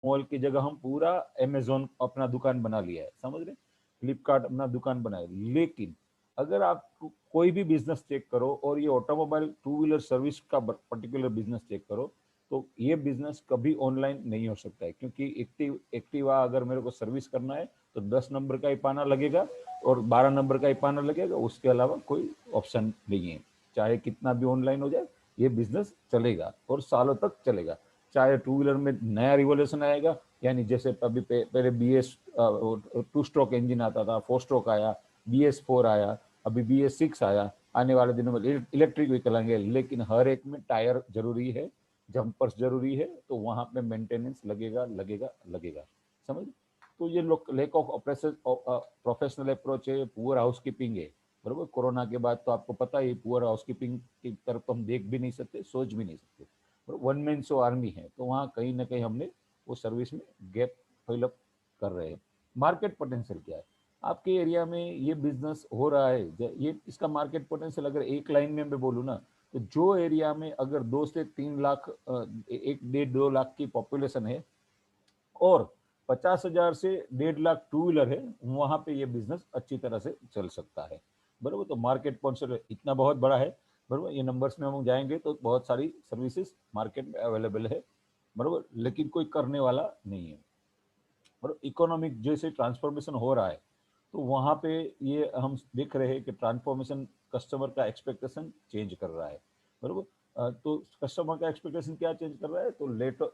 Mall की जगह हम पूरा अमेजोन अपना दुकान बना लिया है, समझ रहे, फ्लिपकार्ट अपना दुकान बनाए। लेकिन अगर आप कोई भी बिजनेस चेक करो और ये ऑटोमोबाइल टू व्हीलर सर्विस का पर्टिकुलर बिजनेस चेक करो, तो ये बिजनेस कभी ऑनलाइन नहीं हो सकता है, क्योंकि एक्टिवा अगर मेरे को सर्विस करना है तो 10 नंबर का ही पाना लगेगा और 12 नंबर का ही पाना लगेगा, उसके अलावा कोई ऑप्शन नहीं है। चाहे कितना भी ऑनलाइन हो जाए, ये बिजनेस चलेगा और सालों तक चलेगा। चाहे टू व्हीलर में नया रिवोल्यूशन आएगा, यानी जैसे अभी पहले BS 2 स्ट्रोक इंजन आता था, 4 स्ट्रोक आया, BS 4 आया, अभी BS 6 आया, आने वाले दिनों में इलेक्ट्रिक व्हीकल आएंगे। लेकिन हर एक में टायर जरूरी है, जंपर्स जरूरी है, तो वहां पे मेंटेनेंस लगेगा लगेगा लगेगा, समझ। तो ये लेक ऑफ प्रोफेशनल अप्रोच है, पुअर हाउसकीपिंग है, बरोबर। कोरोना के बाद तो आपको पता है पुअर हाउसकीपिंग की तरफ हम देख भी नहीं सकते, सोच भी नहीं सकते। वन मैन शो आर्मी है, तो वहाँ कहीं ना कहीं हमने वो सर्विस में गैप फिलअप कर रहे हैं। मार्केट पोटेंशियल क्या है आपके एरिया में, ये बिजनेस हो रहा है, ये इसका मार्केट पोटेंशियल अगर एक लाइन में मैं बोलूँ ना, तो जो एरिया में अगर 2 से 3 लाख 1 डेढ़ 2 लाख की पॉपुलेशन है और 50,000 से 1.5 लाख टू व्हीलर है, वहां पे ये बिजनेस अच्छी तरह से चल सकता है, बरोबर। तो मार्केट पोटेंशियल इतना बहुत बड़ा है, बरोबर। ये नंबर्स में हम जाएंगे तो बहुत सारी सर्विसेज मार्केट में अवेलेबल है, बरोबर, लेकिन कोई करने वाला नहीं है। और इकोनॉमिक जैसे ट्रांसफॉर्मेशन हो रहा है, तो वहाँ पे ये हम देख रहे हैं कि ट्रांसफॉर्मेशन कस्टमर का एक्सपेक्टेशन चेंज कर रहा है, बरोबर। तो कस्टमर का एक्सपेक्टेशन क्या चेंज कर रहा है, तो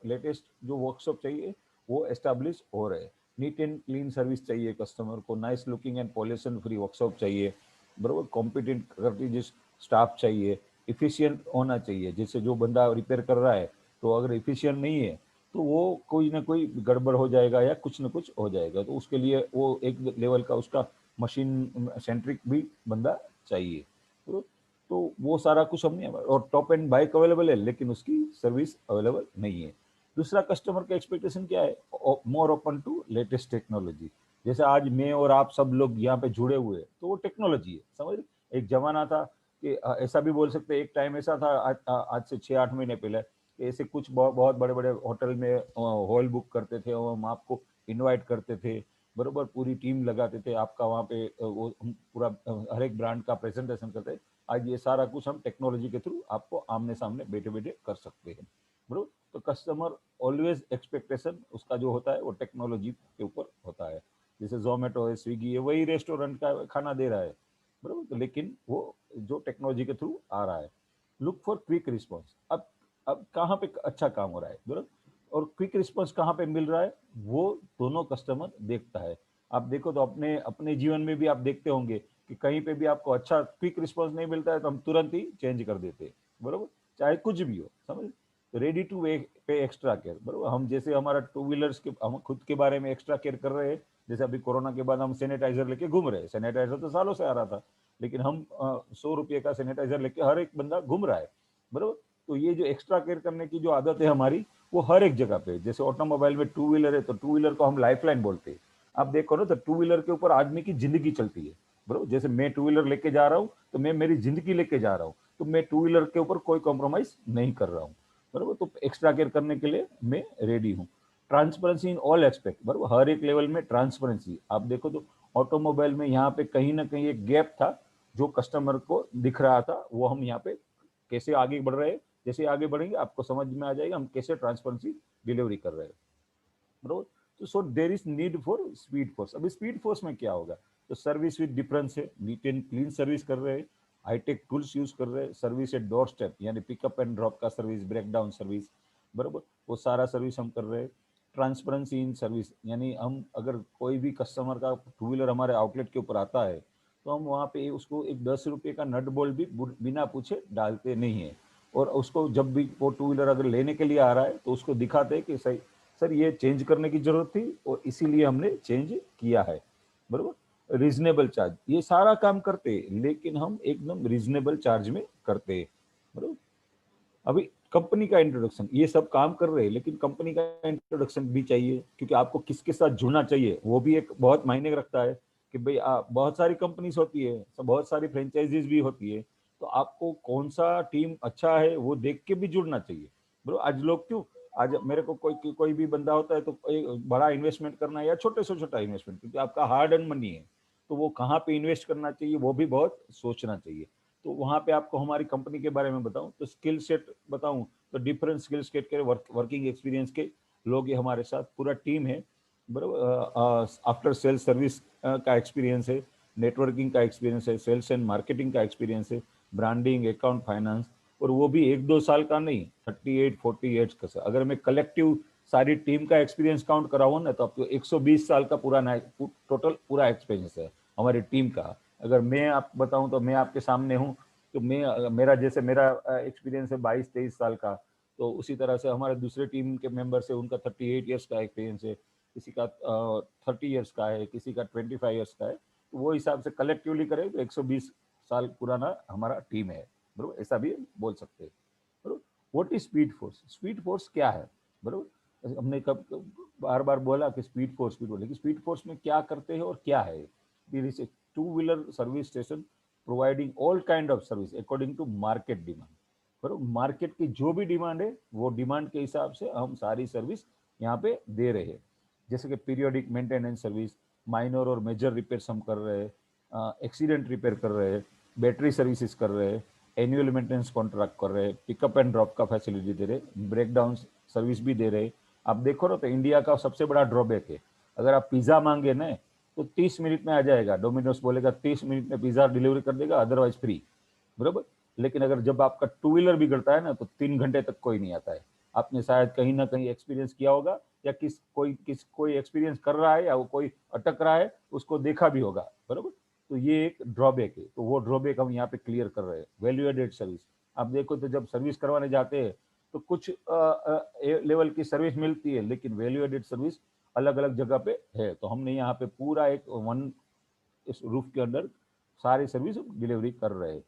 लेटेस्ट जो वर्कशॉप चाहिए वो एस्टेब्लिश हो रहे हैं। नीट एंड क्लीन सर्विस चाहिए कस्टमर को, nice looking and pollution free workshop चाहिए, बरोबर। कॉम्पिटेंट कर्टिजियस स्टाफ चाहिए, इफिशियंट होना चाहिए। जैसे जो बंदा रिपेयर कर रहा है, तो अगर इफिशियंट नहीं है तो वो कोई ना कोई गड़बड़ हो जाएगा या कुछ ना कुछ हो जाएगा, तो उसके लिए वो एक लेवल का उसका मशीन सेंट्रिक भी बंदा चाहिए। तो वो सारा कुछ हमने, और टॉप एंड बाइक अवेलेबल है लेकिन उसकी सर्विस अवेलेबल नहीं है। दूसरा, कस्टमर का एक्सपेक्टेशन क्या है, more open to latest technology. जैसे आज मैं और आप सब लोग यहाँ पे जुड़े हुए हैं, तो वो टेक्नोलॉजी है, समझ रहे। एक जमाना था कि ऐसा भी बोल सकते, एक टाइम ऐसा था आज से 6-8 महीने पहले, ऐसे कुछ बहुत बड़े बड़े होटल में हॉल बुक करते थे और हम आपको इनवाइट करते थे, बरोबर, पूरी टीम लगाते थे आपका वहाँ पे, वो हम पूरा हर एक ब्रांड का प्रेजेंटेशन करते। आज ये सारा कुछ हम टेक्नोलॉजी के थ्रू आपको आमने सामने बैठे बैठे कर सकते हैं, बरोबर। तो कस्टमर ऑलवेज एक्सपेक्टेशन उसका जो होता है वो टेक्नोलॉजी के ऊपर होता है। जैसे जोमेटो है, स्विगी है, वही रेस्टोरेंट का खाना दे रहा है, बरोबर, तो लेकिन वो जो टेक्नोलॉजी के थ्रू आ रहा है। Look for quick response. अब कहाँ पे अच्छा काम हो रहा है, बरोबर, और क्विक रिस्पॉन्स कहाँ पे मिल रहा है, वो दोनों कस्टमर देखता है। आप देखो तो अपने अपने जीवन में भी आप देखते होंगे कि कहीं पे भी आपको अच्छा क्विक रिस्पॉन्स नहीं मिलता है तो हम तुरंत ही चेंज कर देते हैं, बरोबर, चाहे कुछ भी हो, समझ। रेडी टू पे एक्स्ट्रा केयर, बरोबर। हम जैसे हमारा टू व्हीलर्स के हम खुद के बारे में एक्स्ट्रा केयर कर रहे हैं। जैसे अभी कोरोना के बाद हम सैनिटाइजर लेके घूम रहे हैं, सैनिटाइजर तो सालों से आ रहा था, लेकिन हम 100 रुपये का सैनिटाइजर लेके हर एक बंदा घूम रहा है, बरोबर। तो ये जो एक्स्ट्रा केयर करने की जो आदत है हमारी, वो हर एक जगह पे। जैसे ऑटोमोबाइल में टू व्हीलर है तो टू व्हीलर को हम लाइफलाइन बोलते हैं। आप देखो ना, तो टू व्हीलर के ऊपर आदमी की जिंदगी चलती है, बरोबर। जैसे मैं टू व्हीलर लेके जा रहा हूँ तो मैं मेरी जिंदगी लेके जा रहा हूँ, तो मैं टू व्हीलर के ऊपर कोई कॉम्प्रोमाइज नहीं कर रहा हूँ, बरोबर। तो एक्स्ट्रा केयर करने के लिए मैं रेडी हूँ। ट्रांसपेरेंसी इन ऑल एक्सपेक्ट, बरोबर, हर एक लेवल में ट्रांसपेरेंसी। आप देखो तो ऑटोमोबाइल में यहाँ पे कहीं ना कहीं एक गैप था जो कस्टमर को दिख रहा था, वो हम यहाँ पे कैसे आगे बढ़ रहे हैं। जैसे आगे बढ़ेंगे आपको समझ में आ जाएगा हम कैसे ट्रांसपेरेंसी डिलीवरी कर रहे हैं, बरोबर। तो so there is need for speed force. अभी स्पीड फोर्स में क्या होगा, तो सर्विस विद डिफरेंस है, नीट एंड क्लीन सर्विस कर रहे हैं, हाईटेक टूल्स यूज कर रहे हैं, सर्विस एट डोर स्टेप यानी पिकअप एंड ड्रॉप का सर्विस, ब्रेक डाउन सर्विस, बरोबर, वो सारा सर्विस हम कर रहे हैं। ट्रांसपेरेंसी इन सर्विस, यानी हम अगर कोई भी कस्टमर का टू व्हीलर हमारे आउटलेट के ऊपर आता है, तो हम वहाँ पे उसको एक 10 रुपये का नट बोल्ट भी बिना पूछे डालते नहीं है। और उसको जब भी वो टू व्हीलर अगर लेने के लिए आ रहा है तो उसको दिखाते हैं कि सही सर ये चेंज करने की जरूरत थी और इसीलिए हमने चेंज किया है, बरोबर। रीजनेबल चार्ज, ये सारा काम करते हैं लेकिन हम एकदम रीजनेबल चार्ज में करते हैं, बरोबर। अभी कंपनी का इंट्रोडक्शन, ये सब काम कर रहे हैं लेकिन कंपनी का इंट्रोडक्शन भी चाहिए, क्योंकि आपको किसके साथ जुड़ना चाहिए वो भी एक बहुत मायने रखता है। कि भाई बहुत सारी कंपनीज होती है, बहुत सारी फ्रेंचाइजीज भी होती है, तो आपको कौन सा टीम अच्छा है वो देख के भी जुड़ना चाहिए, ब्रो। आज लोग क्यों आज मेरे को कोई भी बंदा होता है तो बड़ा इन्वेस्टमेंट करना है या छोटे से छोटा इन्वेस्टमेंट, क्योंकि आपका हार्ड अर्न मनी है, तो वो कहाँ पे इन्वेस्ट करना चाहिए वो भी बहुत सोचना चाहिए। तो वहाँ पे आपको हमारी कंपनी के बारे में बताऊं तो स्किल सेट बताऊं तो डिफरेंट स्किल सेट के वर्किंग एक्सपीरियंस के लोग ये हमारे साथ पूरा टीम है, बराबर। आफ्टर सेल्स सर्विस का एक्सपीरियंस है, नेटवर्किंग का एक्सपीरियंस है, सेल्स एंड मार्केटिंग का एक्सपीरियंस है, ब्रांडिंग, अकाउंट, फाइनेंस, और वो भी 1-2 साल का नहीं, 38-40 ईयर्स का। अगर मैं कलेक्टिव सारी टीम का एक्सपीरियंस काउंट कराऊँ ना तो आपको 120 साल का पूरा टोटल पूरा एक्सपीरियंस है हमारी टीम का। अगर मैं आप बताऊं तो मैं आपके सामने हूं, तो मैं मेरा जैसे मेरा एक्सपीरियंस है 22-23 साल का, तो उसी तरह से हमारे दूसरे टीम के मेंबर्स है उनका 38 ईयर्स का एक्सपीरियंस है, किसी का 30 ईयर्स का है, किसी का 25 ईयर्स का है। तो वो हिसाब से कलेक्टिवली करें तो 120 साल पुराना हमारा टीम है, बरोबर, ऐसा भी बोल सकते हैं, बरोबर। What is Speed Force? Speed Force क्या है, बरोबर। हमने कब बार बार बोला कि स्पीड फोर्स, लेकिन स्पीड फोर्स में क्या करते हैं और क्या है? There is a two wheeler service station providing all kind of service according to market demand, बरोबर। मार्केट की जो भी डिमांड है वो डिमांड के हिसाब से हम सारी सर्विस यहाँ पे दे रहे हैं। जैसे कि पीरियोडिक मेंटेनेंस सर्विस, माइनर और मेजर रिपेयर्स हम कर रहे हैं, एक्सीडेंट रिपेयर कर रहे हैं, बैटरी सर्विसेज कर रहे हैं, एनुअल मेंटेनेंस कॉन्ट्रैक्ट कर रहे हैं, पिकअप एंड ड्रॉप का फैसिलिटी दे रहे हैं, ब्रेक डाउन सर्विस भी दे रहे हैं। आप देखो ना तो इंडिया का सबसे बड़ा ड्रॉबैक है, अगर आप पिज्जा मांगे ना तो 30 मिनट में आ जाएगा, डोमिनोज बोलेगा 30 मिनट में पिज्जा डिलीवरी कर देगा, अदरवाइज फ्री, बरोबर। लेकिन अगर जब आपका टू व्हीलर बिगड़ता है ना तो 3 घंटे तक कोई नहीं आता है। आपने शायद कहीं ना कहीं एक्सपीरियंस किया होगा, या कोई एक्सपीरियंस कर रहा है या वो कोई अटक रहा है उसको देखा भी होगा, बरोबर। तो ये एक ड्रॉबैक है, तो वो ड्रॉबैक हम यहाँ पे क्लियर कर रहे हैं। वैल्यू एडेड सर्विस, आप देखो तो जब सर्विस करवाने जाते हैं तो कुछ लेवल की सर्विस मिलती है, लेकिन वैल्यू एडेड सर्विस अलग अलग जगह पे है। तो हमने यहाँ पे पूरा एक वन इस रूफ के अंदर सारी सर्विस डिलीवरी कर रहे हैं।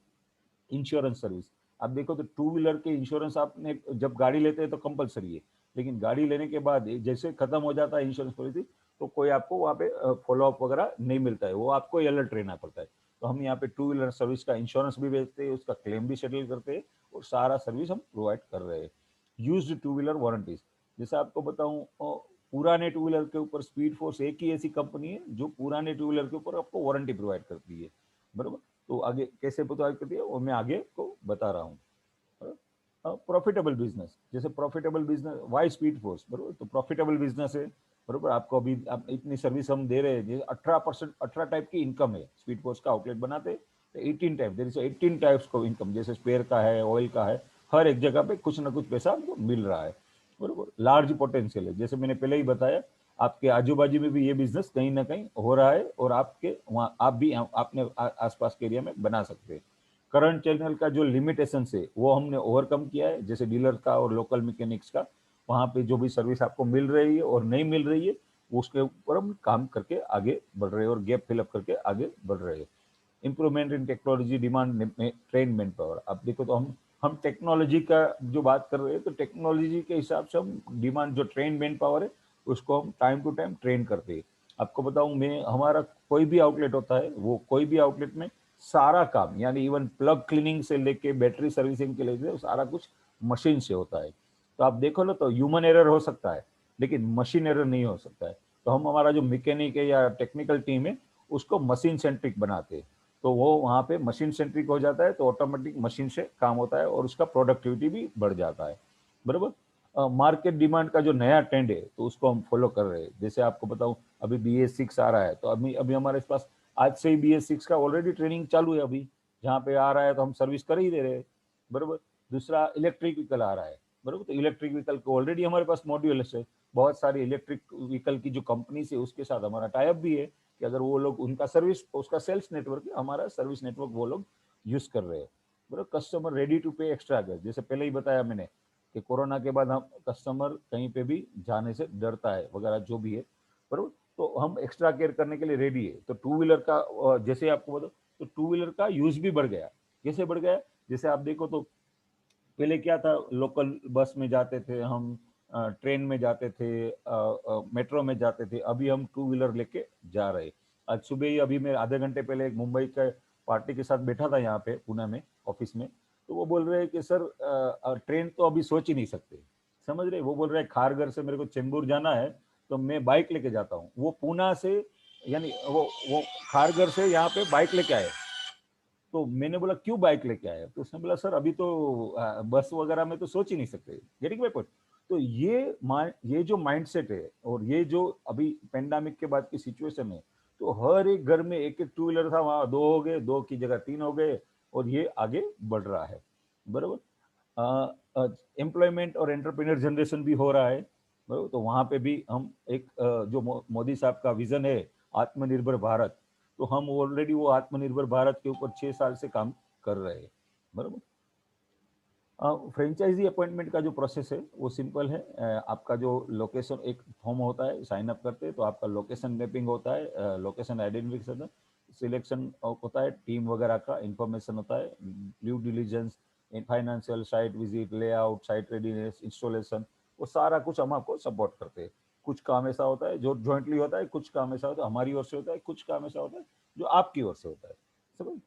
इंश्योरेंस सर्विस, आप देखो तो टू व्हीलर के इंश्योरेंस आपने जब गाड़ी लेते हैं तो कंपलसरी है, लेकिन गाड़ी लेने के बाद जैसे खत्म हो जाता है इंश्योरेंस पॉलिसी तो कोई आपको वहाँ पे फॉलो अप वगैरह नहीं मिलता है, वो आपको अलर्ट रहना पड़ता है। तो हम यहाँ पे टू व्हीलर सर्विस का इंश्योरेंस भी बेचते हैं, उसका क्लेम भी सेटल करते हैं, और सारा सर्विस हम प्रोवाइड कर रहे हैं। यूज्ड टू व्हीलर वारंटीज, जैसे आपको बताऊं पुराने टू व्हीलर के ऊपर स्पीड फोर्स एक ही ऐसी कंपनी है जो पुराने टू व्हीलर के ऊपर आपको वारंटी प्रोवाइड करती है, बरोबर। तो आगे कैसे प्रोवाइड करती है वो मैं आगे को बता रहा हूँ। प्रॉफिटेबल बिजनेस, जैसे profitable business why Speed Force, बरोबर। तो प्रॉफिटेबल बिजनेस है, बरोबर। आपको अभी आप इतनी सर्विस हम दे रहे हैं, 18% 18 टाइप की इनकम है स्पीड फोर्स का आउटलेट बनाते, तो 18 टाइप, देयर इज 18 टाइप्स को इनकम, जैसे स्पेयर का है, ऑयल का है, हर एक जगह पे कुछ ना कुछ पैसा आपको मिल रहा है, बरोबर। लार्ज पोटेंशियल है, जैसे मैंने पहले ही बताया, आपके आजू बाजू में भी ये बिजनेस कहीं ना कहीं हो रहा है, और आपके वहाँ आप भी अपने आसपास के एरिया में बना सकते हैं। करंट चैनल का जो लिमिटेशन है वो हमने ओवरकम किया है, जैसे डीलर का और लोकल मैकेनिक्स का, वहाँ पे जो भी सर्विस आपको मिल रही है और नहीं मिल रही है उसके ऊपर हम काम करके आगे बढ़ रहे हैं, और गैप फिलअप करके आगे बढ़ रहे हैं। Improvement in technology demand train man power, आप देखो तो हम टेक्नोलॉजी का जो बात कर रहे हैं तो टेक्नोलॉजी के हिसाब से हम डिमांड जो ट्रेन मैन पावर है उसको हम टाइम टू टाइम ट्रेन करते हैं। आपको बताऊं मैं, हमारा कोई भी आउटलेट होता है वो कोई भी आउटलेट में सारा काम, यानी इवन प्लग क्लीनिंग से लेके बैटरी सर्विसिंग के लिए सारा कुछ मशीन से होता है। तो आप देखो ना तो ह्यूमन एरर हो सकता है लेकिन मशीन एरर नहीं हो सकता है। तो हम हमारा जो मैकेनिक है या टेक्निकल टीम है उसको मशीन सेंट्रिक बनाते हैं, तो वो वहाँ पे मशीन सेंट्रिक हो जाता है, तो ऑटोमेटिक मशीन से काम होता है और उसका प्रोडक्टिविटी भी बढ़ जाता है, बराबर। मार्केट डिमांड का जो नया ट्रेंड है तो उसको हम फॉलो कर रहे हैं। जैसे आपको बताऊं अभी BS6 आ रहा है, तो अभी अभी हमारे पास आज से ही BS6 का ऑलरेडी ट्रेनिंग चालू है अभी, जहाँ पे आ रहा है तो हम सर्विस कर ही दे रहे हैं, बराबर। दूसरा इलेक्ट्रिक व्हीकल आ रहा है, बराबर। तो इलेक्ट्रिक व्हीकल को ऑलरेडी हमारे पास मॉड्यूल है, बहुत सारी इलेक्ट्रिक व्हीकल की जो कंपनी है उसके साथ हमारा टाइप भी है कि अगर वो लोग उनका सर्विस उसका सेल्स नेटवर्क है, हमारा सर्विस नेटवर्क वो लोग यूज कर रहे हैं, बराबर। कस्टमर रेडी टू पे एक्स्ट्रा चार्ज, जैसे पहले ही बताया मैंने कि कोरोना के बाद हम कस्टमर कहीं पे भी जाने से डरता है वगैरह जो भी है, बराबर। तो हम एक्स्ट्रा केयर करने के लिए रेडी है। तो टू व्हीलर का जैसे आपको बताओ तो टू व्हीलर का यूज भी बढ़ गया। कैसे बढ़ गया? जैसे आप देखो तो पहले क्या था, लोकल बस में जाते थे हम, ट्रेन में जाते थे, मेट्रो में जाते थे, अभी हम टू व्हीलर लेके जा रहे। आज सुबह ही अभी मैं आधे घंटे पहले एक मुंबई के पार्टी के साथ बैठा था यहाँ पे पुणे में ऑफिस में, तो वो बोल रहे हैं कि सर ट्रेन तो अभी सोच ही नहीं सकते, समझ रहे, वो बोल रहे हैं खारघर से मेरे को चेंबूर जाना है तो मैं बाइक लेके जाता हूँ, वो पूना से, यानी वो खारघर से यहाँ पे बाइक लेके आए। तो मैंने बोला क्यों बाइक लेके आए, तो उसने बोला सर अभी तो बस वगैरह में तो सोच ही नहीं सकते, गेटिंग माय पॉइंट। तो ये जो माइंडसेट है और ये जो अभी पेंडेमिक के बाद की सिचुएशन है, तो हर एक घर में एक एक टू व्हीलर था, वहां दो हो गए, दो की जगह तीन हो गए, और ये आगे बढ़ रहा है, बराबर। एम्प्लॉयमेंट और एंटरप्रेन्योर जनरेशन भी हो रहा है, बराबर। तो वहां पे भी हम एक जो मोदी साहब का विजन है आत्मनिर्भर भारत, तो हम ऑलरेडी वो आत्मनिर्भर भारत के ऊपर 6 साल से काम कर रहे हैं, बराबर। फ्रेंचाइजी अपॉइंटमेंट का जो प्रोसेस है वो सिंपल है। आपका जो लोकेशन, एक फॉर्म होता है, साइन अप करते हैं तो आपका लोकेशन मैपिंग होता है, लोकेशन आइडेंटिफिकेशन, सिलेक्शन होता है, टीम वगैरह का इंफॉर्मेशन होता है, due diligence, financial, site visit, layout, site readiness, installation, वो सारा कुछ हम आपको सपोर्ट करते हैं। कुछ काम ऐसा होता है जो जॉइंटली होता है, कुछ काम ऐसा होता है हमारी ओर से होता है, कुछ काम ऐसा होता है जो आपकी ओर से होता है, समझ।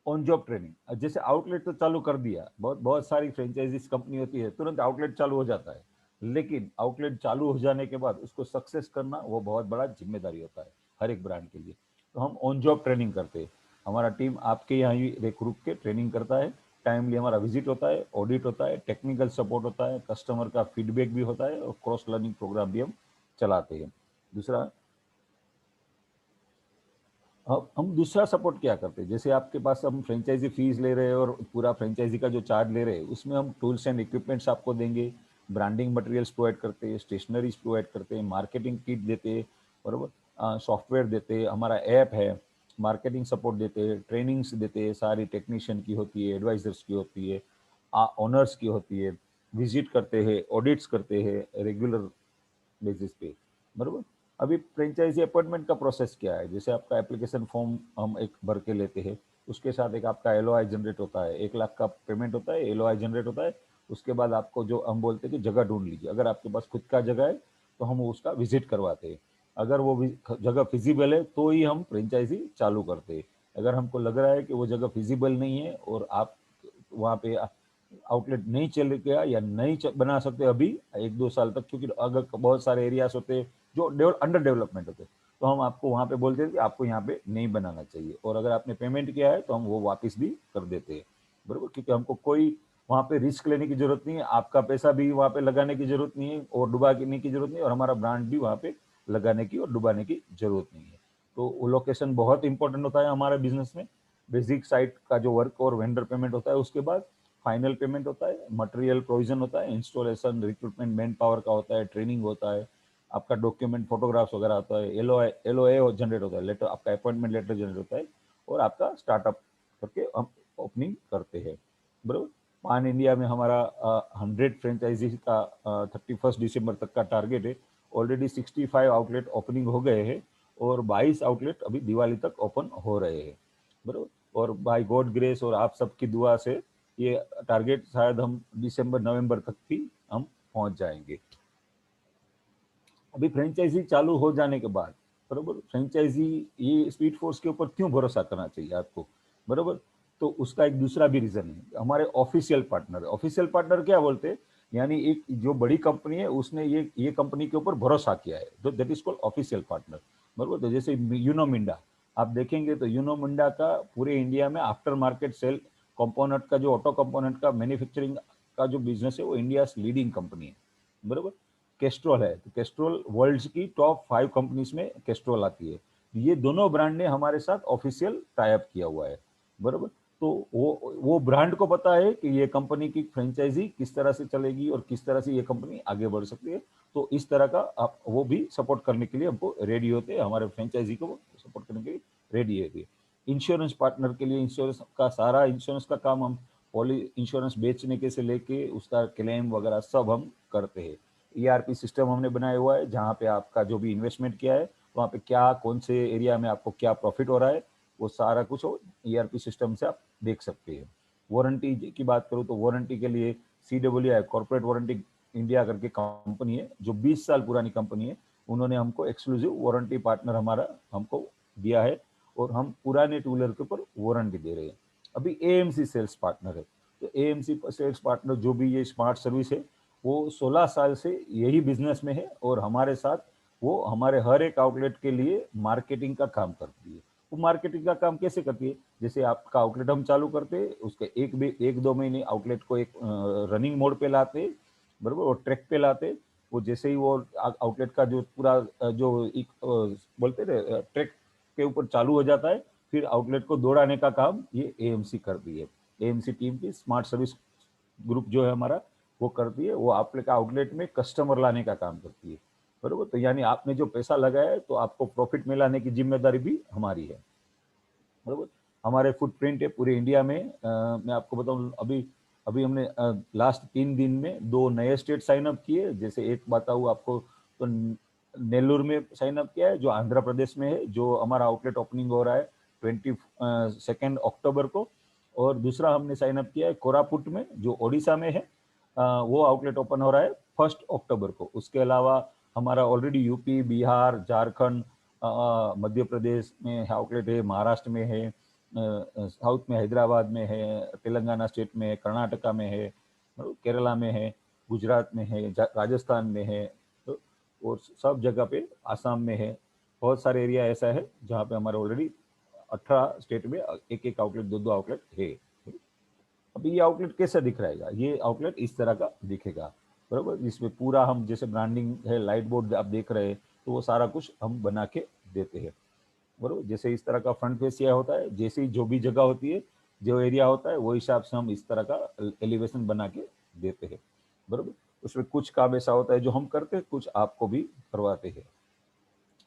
ऑन जॉब ट्रेनिंग, जैसे आउटलेट तो चालू कर दिया, बहुत बहुत सारी फ्रेंचाइजीज कंपनी होती है, तुरंत आउटलेट चालू हो जाता है, लेकिन आउटलेट चालू हो जाने के बाद उसको सक्सेस करना वो बहुत बड़ा जिम्मेदारी होता है हर एक ब्रांड के लिए। तो हम ऑन जॉब ट्रेनिंग करते हैं, हमारा टीम आपके यहाँ ही रुक के ट्रेनिंग करता है, टाइमली हमारा विजिट होता है, ऑडिट होता है, टेक्निकल सपोर्ट होता है, कस्टमर का फीडबैक भी होता है, और क्रॉस लर्निंग प्रोग्राम भी हम चलाते हैं। दूसरा, हम दूसरा सपोर्ट क्या करते हैं, जैसे आपके पास हम फ्रेंचाइजी फीस ले रहे हैं और पूरा फ्रेंचाइजी का जो चार्ज ले रहे हैं उसमें हम टूल्स एंड इक्विपमेंट्स आपको देंगे, ब्रांडिंग मटेरियल्स प्रोवाइड करते हैं, स्टेशनरीज प्रोवाइड करते हैं, मार्केटिंग किट देते हैं, बराबर, सॉफ्टवेयर देते हैं, हमारा ऐप है, मार्केटिंग सपोर्ट देते हैं, ट्रेनिंग्स देते हैं, सारी टेक्नीशियन की होती है, एडवाइजर्स की होती है, ऑनर्स की होती है, विजिट करते हैं, ऑडिट्स करते हैं रेगुलर बेसिस पे, बराबर। अभी फ्रेंचाइजी अपॉइंटमेंट का प्रोसेस क्या है, जैसे आपका एप्लीकेशन फॉर्म हम एक भर के लेते हैं, उसके साथ एक आपका एलओआई जनरेट होता है, 1 लाख का पेमेंट होता है, एलओआई जनरेट होता है। उसके बाद आपको जो हम बोलते हैं कि जगह ढूंढ लीजिए, अगर आपके पास खुद का जगह है तो हम उसका विजिट करवाते हैं, अगर वो जगह फिजिबल है तो ही हम फ्रेंचाइजी चालू करते हैं। अगर हमको लग रहा है कि वो जगह फिजिबल नहीं है और आप वहाँ पे आउटलेट नहीं चल गया या नहीं बना सकते अभी 1-2 साल तक, क्योंकि अगर बहुत सारे एरियाज होते हैं जो अंडर डेवलपमेंट होते हैं, तो हम आपको वहाँ पे बोलते हैं कि आपको यहाँ पे नहीं बनाना चाहिए, और अगर आपने पेमेंट किया है तो हम वो वापस भी कर देते हैं, बराबर। क्योंकि हमको कोई वहाँ पे रिस्क लेने की जरूरत नहीं है, आपका पैसा भी वहाँ पे लगाने की जरूरत नहीं है और डुबाने की जरूरत नहीं है, और हमारा ब्रांड भी वहाँ पे लगाने की और डुबाने की जरूरत नहीं है। तो वो लोकेशन बहुत इंपॉर्टेंट होता है हमारे बिजनेस में। बेसिक साइट का जो वर्क और वेंडर पेमेंट होता है, उसके बाद फाइनल पेमेंट होता है, मटेरियल प्रोविजन होता है, इंस्टॉलेशन, रिक्रूटमेंट, मैन पावर का होता है, ट्रेनिंग होता है, आपका डॉक्यूमेंट, फोटोग्राफ्स वगैरह होता है, एलओए जनरेट होता है, लेटर, आपका अपॉइंटमेंट लेटर जनरेट होता है, और आपका स्टार्टअप करके हम ओपनिंग करते हैं, बराबर। पान इंडिया में हमारा 100 फ्रेंचाइजी का 31 दिसंबर तक का टारगेट है। ऑलरेडी 65 आउटलेट ओपनिंग हो गए हैं और 22 आउटलेट अभी दिवाली तक ओपन हो रहे हैं, बराबर। और बाय गॉड ग्रेस और आप सबकी दुआ से ये टारगेट शायद हम दिसंबर नवंबर तक भी हम पहुंच जाएंगे। अभी फ्रेंचाइजी चालू हो जाने के बाद, बराबर, फ्रेंचाइजी, ये स्पीड फोर्स के ऊपर क्यों भरोसा करना चाहिए आपको, बराबर। तो उसका एक दूसरा भी रीजन है, हमारे ऑफिशियल पार्टनर क्या बोलते हैं, यानी एक जो बड़ी कंपनी है उसने ये कंपनी के ऊपर भरोसा किया है, तो that is called official partner, बराबर। तो जैसे यूनो मिंडा आप देखेंगे तो यूनो मिंडा का पूरे इंडिया में आफ्टर मार्केट सेल कंपोनेंट का, जो ऑटो कंपोनेंट का मैन्युफैक्चरिंग का जो बिजनेस है, वो इंडिया लीडिंग कंपनी है, बराबर। कैस्ट्रॉल है, तो कैस्ट्रॉल वर्ल्ड की टॉप 5 कंपनीज में कैस्ट्रॉल आती है, ये दोनों ब्रांड ने हमारे साथ ऑफिशियल टाई अप किया हुआ है, बराबर। तो वो ब्रांड को पता है कि ये कंपनी की फ्रेंचाइजी किस तरह से चलेगी और किस तरह से ये कंपनी आगे बढ़ सकती है, तो इस तरह का आप वो भी सपोर्ट करने के लिए हमको रेडी होते हैं, हमारे फ्रेंचाइजी को सपोर्ट करने के लिए रेडी है। इंश्योरेंस पार्टनर के लिए इंश्योरेंस का सारा इंश्योरेंस का काम हम, पॉली इंश्योरेंस बेचने के से लेके उसका क्लेम वगैरह सब हम करते हैं। ईआरपी सिस्टम हमने बनाया हुआ है, जहाँ पे आपका जो भी इन्वेस्टमेंट किया है वहाँ पे क्या, कौन से एरिया में आपको क्या प्रॉफिट हो रहा है, वो सारा कुछ ईआरपी सिस्टम से आप देख सकते हैं। वारंटी की बात करूँ तो वारंटी के लिए CWI कॉर्पोरेट वारंटी इंडिया करके कंपनी है, जो 20 साल पुरानी कंपनी है, उन्होंने हमको एक्सक्लूसिव वारंटी पार्टनर हमारा हमको दिया है, और हम पुराने टू व्हीलर के ऊपर वारंटी दे रहे हैं। अभी AMC सेल्स पार्टनर है, तो AMC सेल्स पार्टनर जो भी ये स्मार्ट सर्विस है, वो 16 साल से यही बिजनेस में है और हमारे साथ वो हमारे हर एक आउटलेट के लिए मार्केटिंग का काम करती है। वो मार्केटिंग का काम कैसे करती है, जैसे आपका आउटलेट हम चालू करते हैं, उसके एक दो महीने आउटलेट को एक रनिंग मोड पे लाते, बराबर, और ट्रैक पे लाते। वो जैसे ही वो आउटलेट का जो पूरा जो एक बोलते हैं ट्रैक के ऊपर चालू हो जाता है, फिर आउटलेट को दौड़ाने का काम ये एएमसी करती है। एएमसी टीम की स्मार्ट सर्विस ग्रुप जो है हमारा, वो करती है। वो आपके आउटलेट में कस्टमर लाने का काम करती है, बरोबर। तो यानी आपने जो पैसा लगाया है, तो आपको प्रॉफिट में लाने की जिम्मेदारी भी हमारी है, बरोबर। हमारे फुटप्रिंट है पूरे इंडिया में। मैं आपको बताऊं, अभी अभी हमने लास्ट 3 दिन में 2 नए स्टेट साइन अप किए। जैसे एक बताऊँ आपको, तो नेल्लूर में साइन अप किया है, जो आंध्र प्रदेश में है, जो हमारा आउटलेट ओपनिंग हो रहा है 22 अक्टूबर को। और दूसरा हमने साइन अप किया है कोरापुट में, जो ओडिशा में है। वो आउटलेट ओपन हो रहा है 1 अक्टूबर को। उसके अलावा हमारा ऑलरेडी यूपी, बिहार, झारखंड, मध्य प्रदेश में आउटलेट है, महाराष्ट्र में है, साउथ में हैदराबाद में है, तेलंगाना स्टेट में है, कर्नाटका में है, केरला में है, गुजरात में है, राजस्थान में है, तो और सब जगह पे, आसाम में है। बहुत सारे एरिया ऐसा है जहाँ पे हमारे ऑलरेडी 18 स्टेट में एक एक आउटलेट, दो दो आउटलेट है। अभी ये आउटलेट कैसा दिख रहेगा, ये आउटलेट इस तरह का दिखेगा, बराबर। इसमें पूरा हम जैसे ब्रांडिंग है, लाइट बोर्ड आप देख रहे हैं, तो वो सारा कुछ हम बना के देते हैं, बरोबर। जैसे इस तरह का फ्रंट फेसिया होता है, जैसे ही जो भी जगह होती है, जो एरिया होता है, वो हिसाब से हम इस तरह का एलिवेशन बना के देते हैं, बरोबर। उसमें कुछ काम ऐसा होता है जो हम करते हैं, कुछ आपको भी करवाते हैं।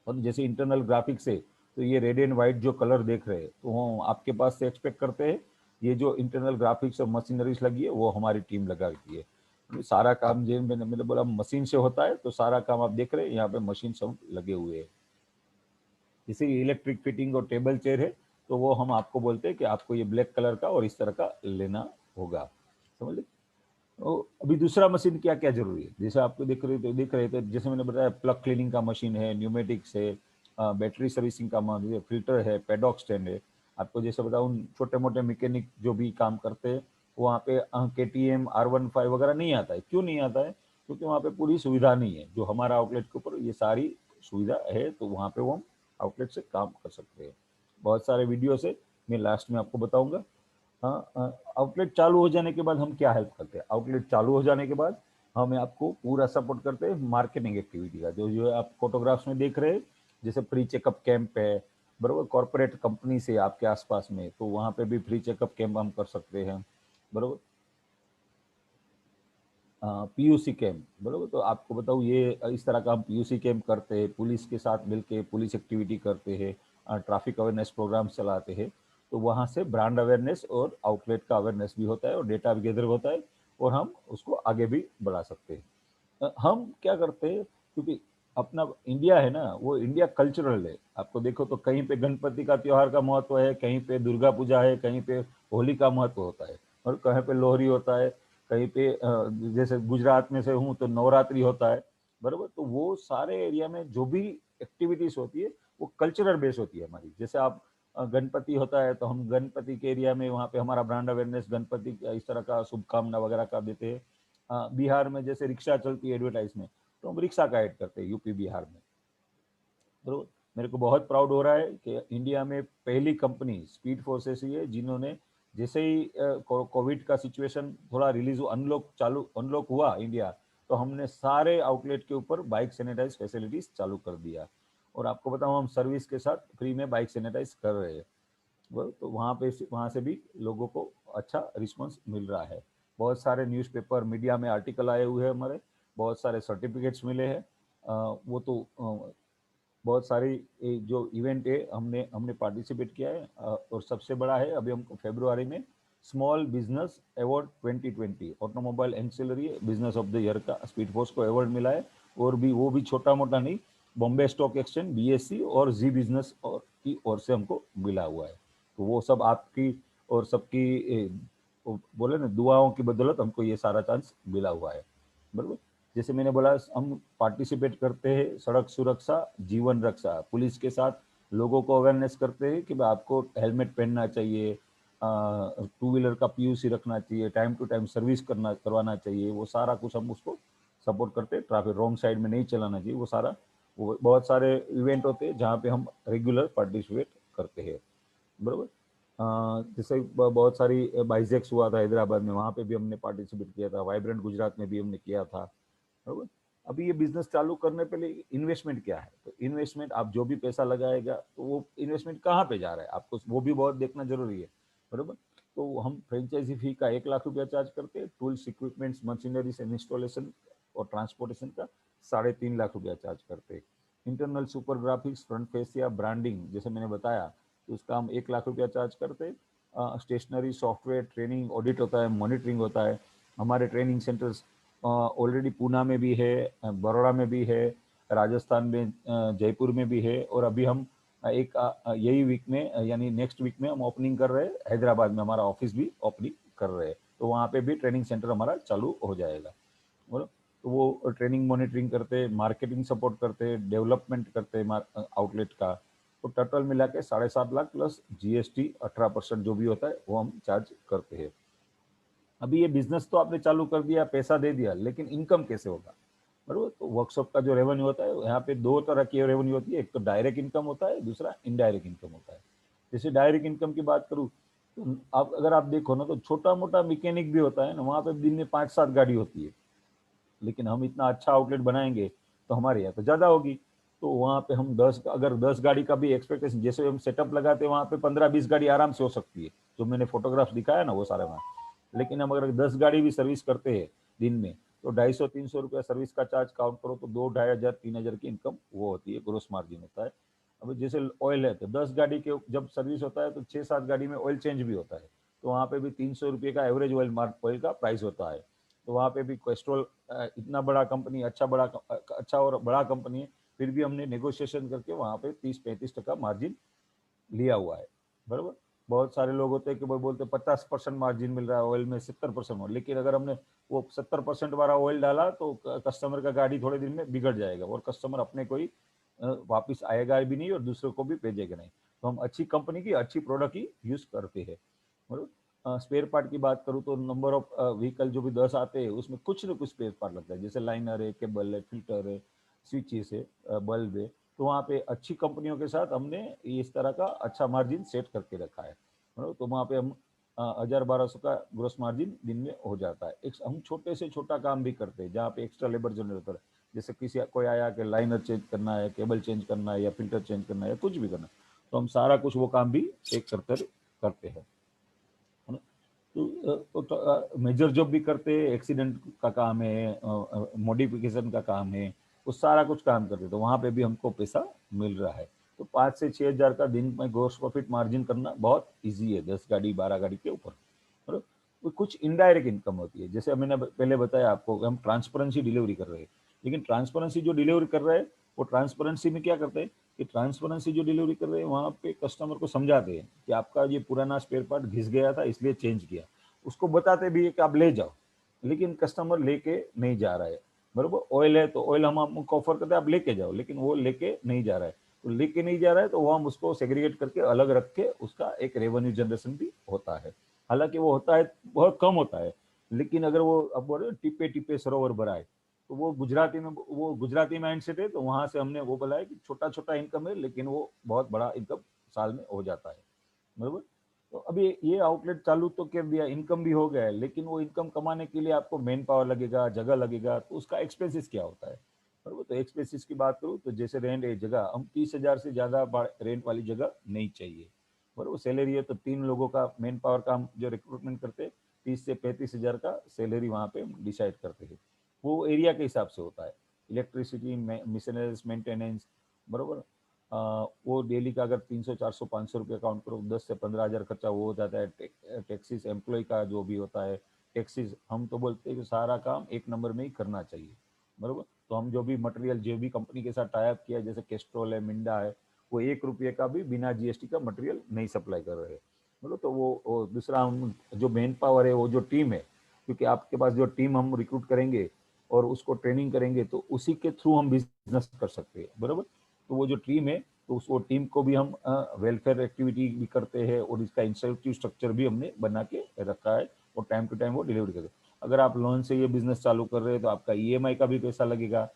और जैसे इंटरनल ग्राफिक्स है, तो ये रेड एंड व्हाइट जो कलर देख रहे हैं, तो हम आपके पास से एक्सपेक्ट करते हैं, ये जो इंटरनल ग्राफिक्स और मशीनरीज लगी है, वो हमारी टीम लगाती है। सारा काम जो मैंने बोला मशीन से होता है, तो सारा काम आप देख रहे हैं, यहाँ पे मशीन सब लगे हुए हैं। जैसे इलेक्ट्रिक फिटिंग और टेबल चेयर है, तो वो हम आपको बोलते हैं कि आपको ये ब्लैक कलर का और इस तरह का लेना होगा, समझ ली। तो अभी दूसरा मशीन क्या क्या जरूरी है, जैसे आपको दिख रहे थे, जैसे मैंने बताया, प्लग क्लीनिंग का मशीन है, न्यूमेटिक्स है, बैटरी सर्विसिंग का मशीन है, फिल्टर है, पेडॉक स्टैंड है। आपको जैसे बताऊँ, छोटे मोटे मैकेनिक जो भी काम करते हैं, वहाँ पे KTM R15 वगैरह नहीं आता है। क्यों नहीं आता है? क्योंकि वहाँ पे पूरी सुविधा नहीं है। जो हमारा आउटलेट के ऊपर ये सारी सुविधा है, तो वहाँ पे वो हम आउटलेट से काम कर सकते हैं। बहुत सारे वीडियो से मैं लास्ट में आपको बताऊंगा। हाँ, आउटलेट चालू हो जाने के बाद हम क्या हेल्प करते हैं, आउटलेट चालू हो जाने के बाद हमें आपको पूरा सपोर्ट करते हैं मार्केटिंग एक्टिविटी का, जो जो आप फोटोग्राफ्स में देख रहे हैं। जैसे प्री चेकअप कैंप है, बरोबर, कॉर्पोरेट कंपनी से आपके आसपास में, तो वहाँ पे भी फ्री चेकअप कैंप हम कर सकते हैं, बरोबर। पीयूसी कैंप, बरोबर। तो आपको बताऊँ, ये इस तरह का हम पीयूसी कैंप करते हैं, पुलिस के साथ मिलके पुलिस एक्टिविटी करते हैं, ट्रैफिक अवेयरनेस प्रोग्राम चलाते हैं। तो वहाँ से ब्रांड अवेयरनेस और आउटलेट का अवेयरनेस भी होता है, और डेटा भी गैदर होता है, और हम उसको आगे भी बढ़ा सकते हैं। हम क्या करते हैं, क्योंकि अपना इंडिया है ना, वो इंडिया कल्चरल है। आपको देखो तो कहीं पे गणपति का त्योहार का महत्व है, कहीं पे दुर्गा पूजा है, कहीं पे होली का महत्व होता है, और कहीं पे लोहरी होता है, कहीं पे जैसे गुजरात में से हूँ तो नवरात्रि होता है, बरोबर। तो वो सारे एरिया में जो भी एक्टिविटीज होती है, वो कल्चरल बेस होती है हमारी। जैसे आप गणपति होता है, तो हम गणपति के एरिया में वहाँ पे हमारा ब्रांड अवेयरनेस गणपति इस तरह का शुभकामना वगैरह का देते हैं। बिहार में जैसे रिक्शा चलती है एडवर्टाइज में, तो हम रिक्शा का ऐड करते हैं यूपी बिहार में, तो मेरे को बहुत प्राउड हो रहा है कि इंडिया में पहली कंपनी स्पीड फोर्स ऐसी है जिन्होंने, जैसे ही कोविड का सिचुएशन थोड़ा रिलीज अनलॉक हुआ इंडिया, तो हमने सारे आउटलेट के ऊपर बाइक सैनिटाइज फैसिलिटीज चालू कर दिया। और आपको बताऊं, हम सर्विस के साथ फ्री में बाइक सैनिटाइज कर रहे हैं, तो वहाँ से भी लोगों को अच्छा रिस्पॉन्स मिल रहा है। बहुत सारे न्यूज़पेपर मीडिया में आर्टिकल आए हुए हैं हमारे, बहुत सारे सर्टिफिकेट्स मिले हैं। वो तो बहुत सारी जो इवेंट है, हमने हमने पार्टिसिपेट किया है। और सबसे बड़ा है, अभी हमको फरवरी में small business award 2020 automobile ancillary business of the year का स्पीड फोर्स को अवार्ड मिला है। और भी वो भी छोटा मोटा नहीं, बॉम्बे स्टॉक एक्सचेंज, BSE और जी बिजनेस और की ओर से हमको मिला हुआ है। तो वो सब आपकी और सबकी बोले ना दुआओं की बदौलत हमको ये सारा चांस मिला हुआ है, बराबर। जैसे मैंने बोला, हम पार्टिसिपेट करते हैं सड़क सुरक्षा जीवन रक्षा, पुलिस के साथ लोगों को अवेयरनेस करते हैं कि आपको हेलमेट पहनना चाहिए, टू व्हीलर का पीयूसी रखना चाहिए, टाइम टू टाइम सर्विस करवाना चाहिए, वो सारा कुछ हम उसको सपोर्ट करते हैं। ट्रैफिक रॉन्ग साइड में नहीं चलाना चाहिए, वो सारा, वो बहुत सारे इवेंट होते हैं जहाँ पे हम रेगुलर पार्टिसिपेट करते हैं, बराबर। जैसे बहुत सारी बाइजेक्स हुआ था हैदराबाद में, वहाँ पे भी हमने पार्टिसिपेट किया था, वाइब्रेंट गुजरात में भी हमने किया था, बराबर। अभी ये बिजनेस चालू करने पहले इन्वेस्टमेंट क्या है, तो इन्वेस्टमेंट आप जो भी पैसा लगाएगा तो वो इन्वेस्टमेंट कहाँ पे जा रहा है आपको, वो भी बहुत देखना जरूरी है, बराबर। तो हम फ्रेंचाइजी फी का 1 लाख रुपया चार्ज करते हैं, tools equipments machineries and installation और ट्रांसपोर्टेशन का 3.5 लाख रुपया चार्ज करते हैं। Internal super graphics, front face या ब्रांडिंग जैसे मैंने बताया, तो उसका हम 1 लाख रुपया चार्ज करते हैं। स्टेशनरी, सॉफ्टवेयर, ट्रेनिंग, ऑडिट होता है, मॉनिटरिंग होता है। हमारे ट्रेनिंग सेंटर्स ऑलरेडी पूना में भी है, बड़ौदा में भी है, राजस्थान में जयपुर में भी है, और अभी हम एक यही वीक में यानी नेक्स्ट वीक में हम ओपनिंग कर रहे हैं, हैदराबाद में हमारा ऑफिस भी ओपनिंग कर रहे हैं, तो वहाँ पे भी ट्रेनिंग सेंटर हमारा चालू हो जाएगा, बोलो। तो वो ट्रेनिंग मॉनिटरिंग करते, मार्केटिंग सपोर्ट करते, डेवलपमेंट करते आउटलेट का, तो टोटल मिला के 7.5 लाख प्लस जीएसटी 18% जो भी होता है वो हम चार्ज करते हैं। अभी ये बिजनेस तो आपने चालू कर दिया, पैसा दे दिया, लेकिन इनकम कैसे होगा, बराबर। तो वर्कशॉप का जो रेवेन्यू होता है, यहाँ पे दो तरह की रेवेन्यू होती है, एक तो डायरेक्ट इनकम होता है, दूसरा इनडायरेक्ट इनकम होता है। जैसे डायरेक्ट इनकम की बात करूँ, तो आप अगर आप देखो ना, तो छोटा मोटा मैकेनिक भी होता है ना, वहाँ पे दिन में 5-7 गाड़ी होती है, लेकिन हम इतना अच्छा आउटलेट बनाएंगे तो हमारे यहाँ तो ज़्यादा होगी। तो वहाँ पे हम 10 गाड़ी का भी एक्सपेक्टेशन, जैसे हम सेटअप लगाते हैं वहाँ पे 15-20 गाड़ी आराम से हो सकती है, जो मैंने फोटोग्राफ्स दिखाया ना वो सारे में। लेकिन हम अगर 10 गाड़ी भी सर्विस करते हैं दिन में, तो 250-300 रुपया सर्विस का चार्ज काउंट करो, तो 2-2,500-3,000 की इनकम वो होती है, ग्रोस मार्जिन होता है। अब जैसे ऑयल है, तो 10 गाड़ी के जब सर्विस होता है तो 6-7 गाड़ी में ऑयल चेंज भी होता है, तो वहाँ पे भी 300 रुपये का एवरेज ऑयल का प्राइस होता है। तो वहाँ पे भी कैस्ट्रोल इतना बड़ा कंपनी, अच्छा और बड़ा कंपनी है, फिर भी हमने नेगोशिएशन करके वहाँ पे 30-35% मार्जिन लिया हुआ है, बराबर। बहुत सारे लोग होते हैं कि वो बोलते 50% मार्जिन मिल रहा है ऑयल में, 70%, लेकिन अगर हमने वो 70% वाला ऑयल डाला तो कस्टमर का गाड़ी थोड़े दिन में बिगड़ जाएगा, और कस्टमर अपने को ही वापिस आएगा भी नहीं और दूसरों को भी भेजेगा नहीं। तो हम अच्छी कंपनी की अच्छी प्रोडक्ट ही यूज करते हैं, बराबर। स्पेयर पार्ट की बात करूँ तो नंबर ऑफ व्हीकल जो भी 10 आते हैं, उसमें कुछ न कुछ स्पेयर पार्ट लगता है, जैसे लाइनर है, केबल है, फिल्टर है, स्विचेस है, बल्ब है। तो वहाँ पे अच्छी कंपनियों के साथ हमने इस तरह का अच्छा मार्जिन सेट करके रखा है, तो वहाँ पे हम 1,000-1,200 का ग्रोस मार्जिन दिन में हो जाता है। एक हम छोटे से छोटा काम भी करते हैं जहाँ पे एक्स्ट्रा लेबर जनरेट होता है, जैसे किसी कोई आया कि लाइनर चेंज करना है, केबल चेंज करना है, या फिल्टर चेंज करना है, या कुछ भी करना है, तो हम सारा कुछ वो काम भी एक करते हैं, है ना। तो मेजर जॉब भी करते हैं, एक्सीडेंट का काम है, मॉडिफिकेशन का काम है, वो सारा कुछ काम करते हैं, तो वहाँ पे भी हमको पैसा मिल रहा है। तो 5 से 6 हज़ार का दिन में ग्रोस प्रॉफिट मार्जिन करना बहुत इजी है, 10 गाड़ी 12 गाड़ी के ऊपर, और कुछ इनडायरेक्ट इनकम होती है, जैसे मैंने पहले बताया आपको, हम ट्रांसपेरेंसी डिलीवरी कर रहे हैं, लेकिन ट्रांसपेरेंसी जो डिलीवरी कर रहे हैं, वो ट्रांसपेरेंसी में क्या करते हैं कि ट्रांसपेरेंसी जो डिलीवरी कर रहे हैं वहाँ पे कस्टमर को समझाते हैं कि आपका ये पुराना स्पेयर पार्ट घिस गया था इसलिए चेंज किया, उसको बताते भी है कि आप ले जाओ, लेकिन कस्टमर लेके नहीं जा रहा है, बरोबर। ऑयल है तो ऑयल हम आपको ऑफर करते हैं आप लेके जाओ, लेकिन वो लेके नहीं जा रहा है, तो लेके नहीं जा रहा है तो वो हम उसको सेग्रीगेट करके अलग रख के उसका एक रेवेन्यू जनरेशन भी होता है। हालांकि वो होता है, बहुत कम होता है, लेकिन अगर वो अब बोल रहे टिप्पे टिप्पे सरोवर भरा है, तो वो गुजराती माइंडसेट है, तो वहां से हमने वो बोला है कि छोटा छोटा इनकम है, लेकिन वो बहुत बड़ा इनकम साल में हो जाता है, बरोबर। तो अभी ये आउटलेट चालू तो कर दिया, इनकम भी हो गया है, लेकिन वो इनकम कमाने के लिए आपको मैन पावर लगेगा, जगह लगेगा, तो उसका एक्सपेंसिस क्या होता है, बरोबर। तो एक्सपेंसिस की बात करूँ तो जैसे रेंट है जगह, हम 30,000 से ज्यादा रेंट वाली जगह नहीं चाहिए, बरोबर। सैलरी है तो 3 लोगों का मैन पावर का हम जो रिक्रूटमेंट करते हैं, 30 से 35 हज़ार का सैलरी वहाँ पे डिसाइड करते हैं, वो एरिया के हिसाब से होता है। इलेक्ट्रिसिटी, मिशनरीज मेंटेनेंस, बरोबर। वो डेली का अगर 300, 400, 500 रुपया काउंट करो, 10 से 15 हज़ार खर्चा वो हो जाता है। टैक्सीज एम्प्लॉय का जो भी होता है, टैक्सीज हम तो बोलते हैं कि सारा काम एक नंबर में ही करना चाहिए, बरोबर। तो हम जो भी मटेरियल जो भी कंपनी के साथ टाइप किया है, जैसे कैस्ट्रोल है, मिंडा है, वो 1 रुपये का भी बिना जीएसटी का मटेरियल नहीं सप्लाई कर रहे हैं, बोलो। तो वो दूसरा, हम जो मैन पावर है, वो जो टीम है, क्योंकि आपके पास जो टीम हम रिक्रूट करेंगे और उसको ट्रेनिंग करेंगे, तो उसी के थ्रू हम बिजनेस कर सकते हैं, बरोबर। तो वो जो टीम है तो उस वो टीम को भी हम वेलफेयर एक्टिविटी भी करते हैं और इसका इंसेंटिव स्ट्रक्चर भी हमने बना के रखा है और टाइम टू टाइम वो डिलीवरी करते हैं। अगर आप लोन से ये बिजनेस चालू कर रहे हैं तो आपका ईएमआई का भी पैसा लगेगा,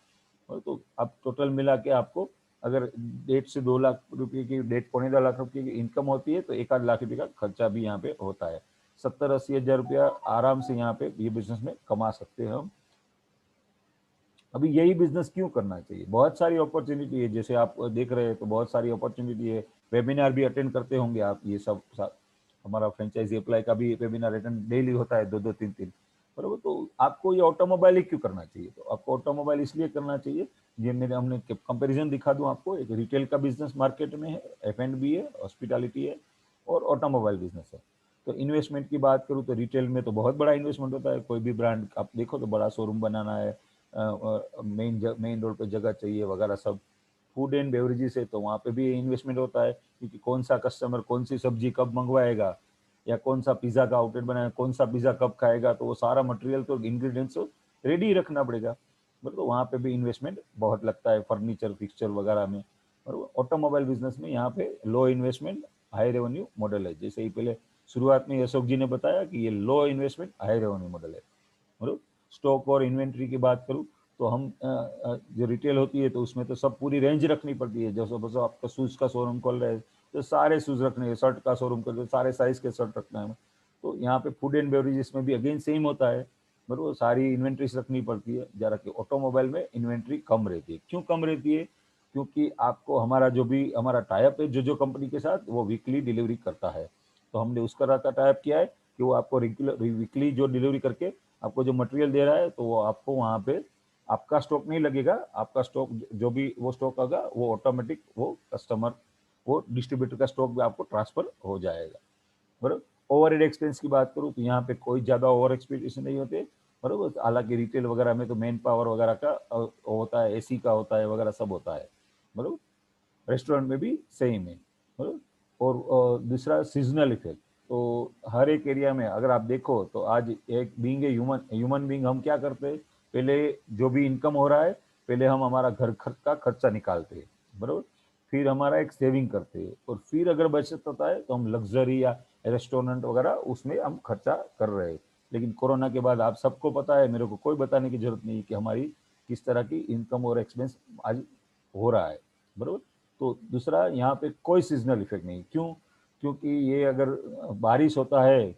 और तो आप टोटल मिला के आपको अगर 1.5 से 2 लाख रुपए की 1.5 पौने 2 लाख रुपए की इनकम होती है तो 1 आध लाख रुपए का खर्चा भी यहाँ पे होता है। 70-80 हज़ार रुपया आराम से यहाँ पे ये बिजनेस में कमा सकते हैं हम। अभी यही बिजनेस क्यों करना चाहिए, बहुत सारी अपॉर्चुनिटी है, जैसे आप देख रहे हैं तो बहुत सारी अपॉर्चुनिटी है। वेबिनार भी अटेंड करते होंगे आप, ये सब हमारा फ्रेंचाइजी अप्लाई का भी वेबिनार अटेंड डेली होता है, 2-2 3-3, बराबर। तो आपको ये ऑटोमोबाइल ही क्यों करना चाहिए, तो आपको ऑटोमोबाइल इसलिए करना चाहिए, ये मेरे हमने कंपेरिजन दिखा दूं आपको। एक रिटेल का बिजनेस मार्केट में है, F&B है, हॉस्पिटैलिटी है और ऑटोमोबाइल बिजनेस है। तो इन्वेस्टमेंट की बात करूँ तो रिटेल में तो बहुत बड़ा इन्वेस्टमेंट होता है, कोई भी ब्रांड आप देखो तो बड़ा शोरूम बनाना है, मेन रोड पे जगह चाहिए वगैरह सब। फूड एंड बेवरेजेस है तो वहाँ पे भी इन्वेस्टमेंट होता है, क्योंकि कौन सा कस्टमर कौन सी सब्जी कब मंगवाएगा, या कौन सा पिज़्ज़ा का आउटलेट बनाएगा, कौन सा पिज़्ज़ा कब खाएगा, तो वो सारा मटेरियल तो इंग्रेडिएंट्स रेडी रखना पड़ेगा। मतलब वहाँ पे भी इन्वेस्टमेंट बहुत लगता है, फर्नीचर फिक्सचर वगैरह में। और ऑटोमोबाइल बिजनेस में यहाँ पे लो इन्वेस्टमेंट हाई रेवेन्यू मॉडल है, जैसे ही पहले शुरुआत में अशोक जी ने बताया कि ये लो इन्वेस्टमेंट हाई रेवेन्यू मॉडल है। मतलब स्टॉक और इन्वेंट्री की बात करूँ तो हम जो रिटेल होती है तो उसमें तो सब पूरी रेंज रखनी पड़ती है। जैसे बस आपका शूज़ का शोरूम खोल रहे हैं तो सारे शूज़ रखने हैं, शर्ट का शोरूम खोल रहे हैं सारे साइज़ के शर्ट रखना है। तो यहाँ पे फूड एंड बेवरेजेस में भी अगेन सेम होता है, बराबर, सारी इन्वेंट्रीज रखनी पड़ती है। जरा कि ऑटोमोबाइल में इन्वेंट्री कम रहती है। क्यों कम रहती है, क्योंकि आपको हमारा जो भी हमारा टाइप है जो कंपनी के साथ, वो वीकली डिलीवरी करता है। तो हमने उसका रहता टाइप किया है कि वो आपको रेगुलर वीकली जो डिलीवरी करके आपको जो मटेरियल दे रहा है, तो वो आपको वहाँ पे आपका स्टॉक नहीं लगेगा। आपका स्टॉक जो भी वो स्टॉक होगा वो ऑटोमेटिक वो कस्टमर वो डिस्ट्रीब्यूटर का स्टॉक भी आपको ट्रांसफर हो जाएगा, बराबर। ओवरहेड एक्सपेंस की बात करूँ तो यहाँ पे कोई ज़्यादा ओवर एक्सपेंडिचर नहीं होते, बराबर। हालांकि रिटेल वगैरह में तो मैन पावर वगैरह का होता है, एसी का होता है वगैरह सब होता है, बराबर। रेस्टोरेंट में भी सेम है, बराबर। और दूसरा सीजनल इफेक्ट, तो हर एक एरिया में अगर आप देखो तो आज एक बीइंग ए ह्यूमन बीइंग हम क्या करते हैं, पहले जो भी इनकम हो रहा है पहले हम हमारा घर का खर्चा निकालते हैं, बराबर। फिर हमारा एक सेविंग करते हैं और फिर अगर बचत होता है तो हम लग्जरी या रेस्टोरेंट वगैरह उसमें हम खर्चा कर रहे हैं। लेकिन कोरोना के बाद आप सबको पता है, मेरे को कोई बताने की जरूरत नहीं कि हमारी किस तरह की इनकम और एक्सपेंस आज हो रहा है, बराबर। तो दूसरा यहाँ पे कोई सीजनल इफेक्ट नहीं, क्यों, क्योंकि ये अगर बारिश होता है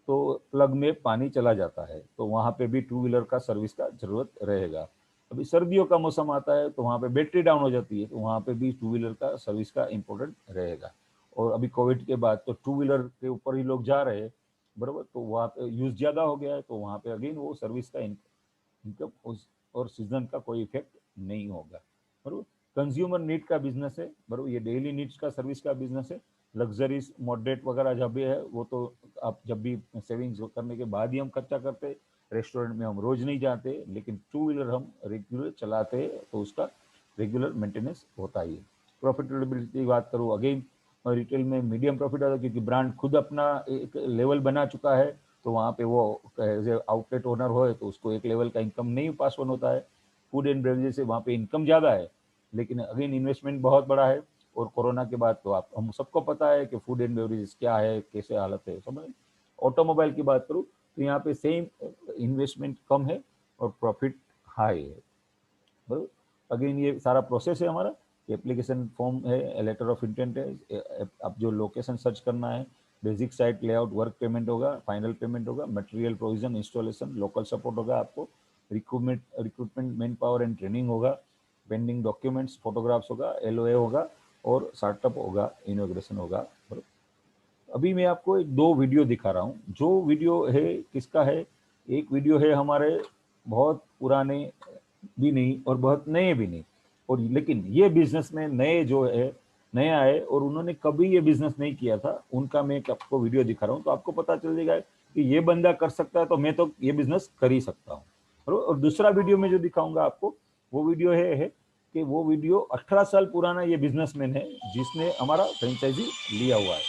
तो प्लग में पानी चला जाता है तो वहाँ पे भी टू व्हीलर का सर्विस का जरूरत रहेगा। अभी सर्दियों का मौसम आता है तो वहाँ पे बैटरी डाउन हो जाती है तो वहाँ पे भी टू व्हीलर का सर्विस का इम्पोर्टेंट रहेगा। और अभी कोविड के बाद तो टू व्हीलर के ऊपर ही लोग जा रहे हैं, बराबर। तो वहाँ पे यूज ज़्यादा हो गया है तो वहाँ पे अगेन वो सर्विस का इनकम उस और सीजन का कोई इफेक्ट नहीं होगा, बराबर। कंज्यूमर नीड का बिजनेस है, बराबर, ये डेली नीड्स का सर्विस का बिजनेस है। लग्जरीज मॉडरेट वगैरह जब भी है वो तो आप जब भी सेविंग्स करने के बाद ही हम खर्चा करते। रेस्टोरेंट में हम रोज नहीं जाते, लेकिन टू व्हीलर हम रेगुलर चलाते हैं तो उसका रेगुलर मेंटेनेंस होता ही है। प्रॉफिटेबिलिटी की बात करूँ अगेन रिटेल में मीडियम प्रॉफिट आता है, क्योंकि ब्रांड खुद अपना एक लेवल बना चुका है तो वहाँ पे वो एज ए आउटलेट ओनर हो तो उसको एक लेवल का इनकम नहीं पास ऑन होता है। फूड एंड बेवरेजेस से वहाँ पे इनकम ज़्यादा है लेकिन अगेन इन्वेस्टमेंट बहुत बड़ा है। और कोरोना के बाद तो आप हम सबको पता है कि फूड एंड बेवरेजेस क्या है, कैसे हालत है, समझ। ऑटोमोबाइल की बात करूँ तो यहाँ पे सेम इन्वेस्टमेंट कम है और प्रॉफिट हाई है, बराबर। अगेन ये सारा प्रोसेस है हमारा, एप्लीकेशन फॉर्म है, लेटर ऑफ इंटेंट है, अब जो लोकेशन सर्च करना है, basic site layout, work payment होगा, फाइनल पेमेंट होगा, material provision, installation, local support होगा आपको, recruitment man power and training होगा, पेंडिंग डॉक्यूमेंट्स फोटोग्राफ्स होगा, LOA होगा और स्टार्टअप होगा, इनोग्रेशन होगा, बराबर। अभी मैं आपको एक दो वीडियो दिखा रहा हूँ। जो वीडियो है किसका है, एक वीडियो है हमारे बहुत पुराने भी नहीं और बहुत नए भी नहीं, और लेकिन ये बिजनेस में नए जो है नया है और उन्होंने कभी ये बिजनेस नहीं किया था, उनका मैं आपको वीडियो दिखा रहा हूँ तो आपको पता चल जाएगा कि ये बंदा कर सकता है तो मैं तो ये बिजनेस कर ही सकता हूँ। और दूसरा वीडियो में जो दिखाऊंगा आपको वो वीडियो है कि वो वीडियो 18 साल पुराना ये बिजनेसमैन है जिसने हमारा फ्रेंचाइजी लिया हुआ है।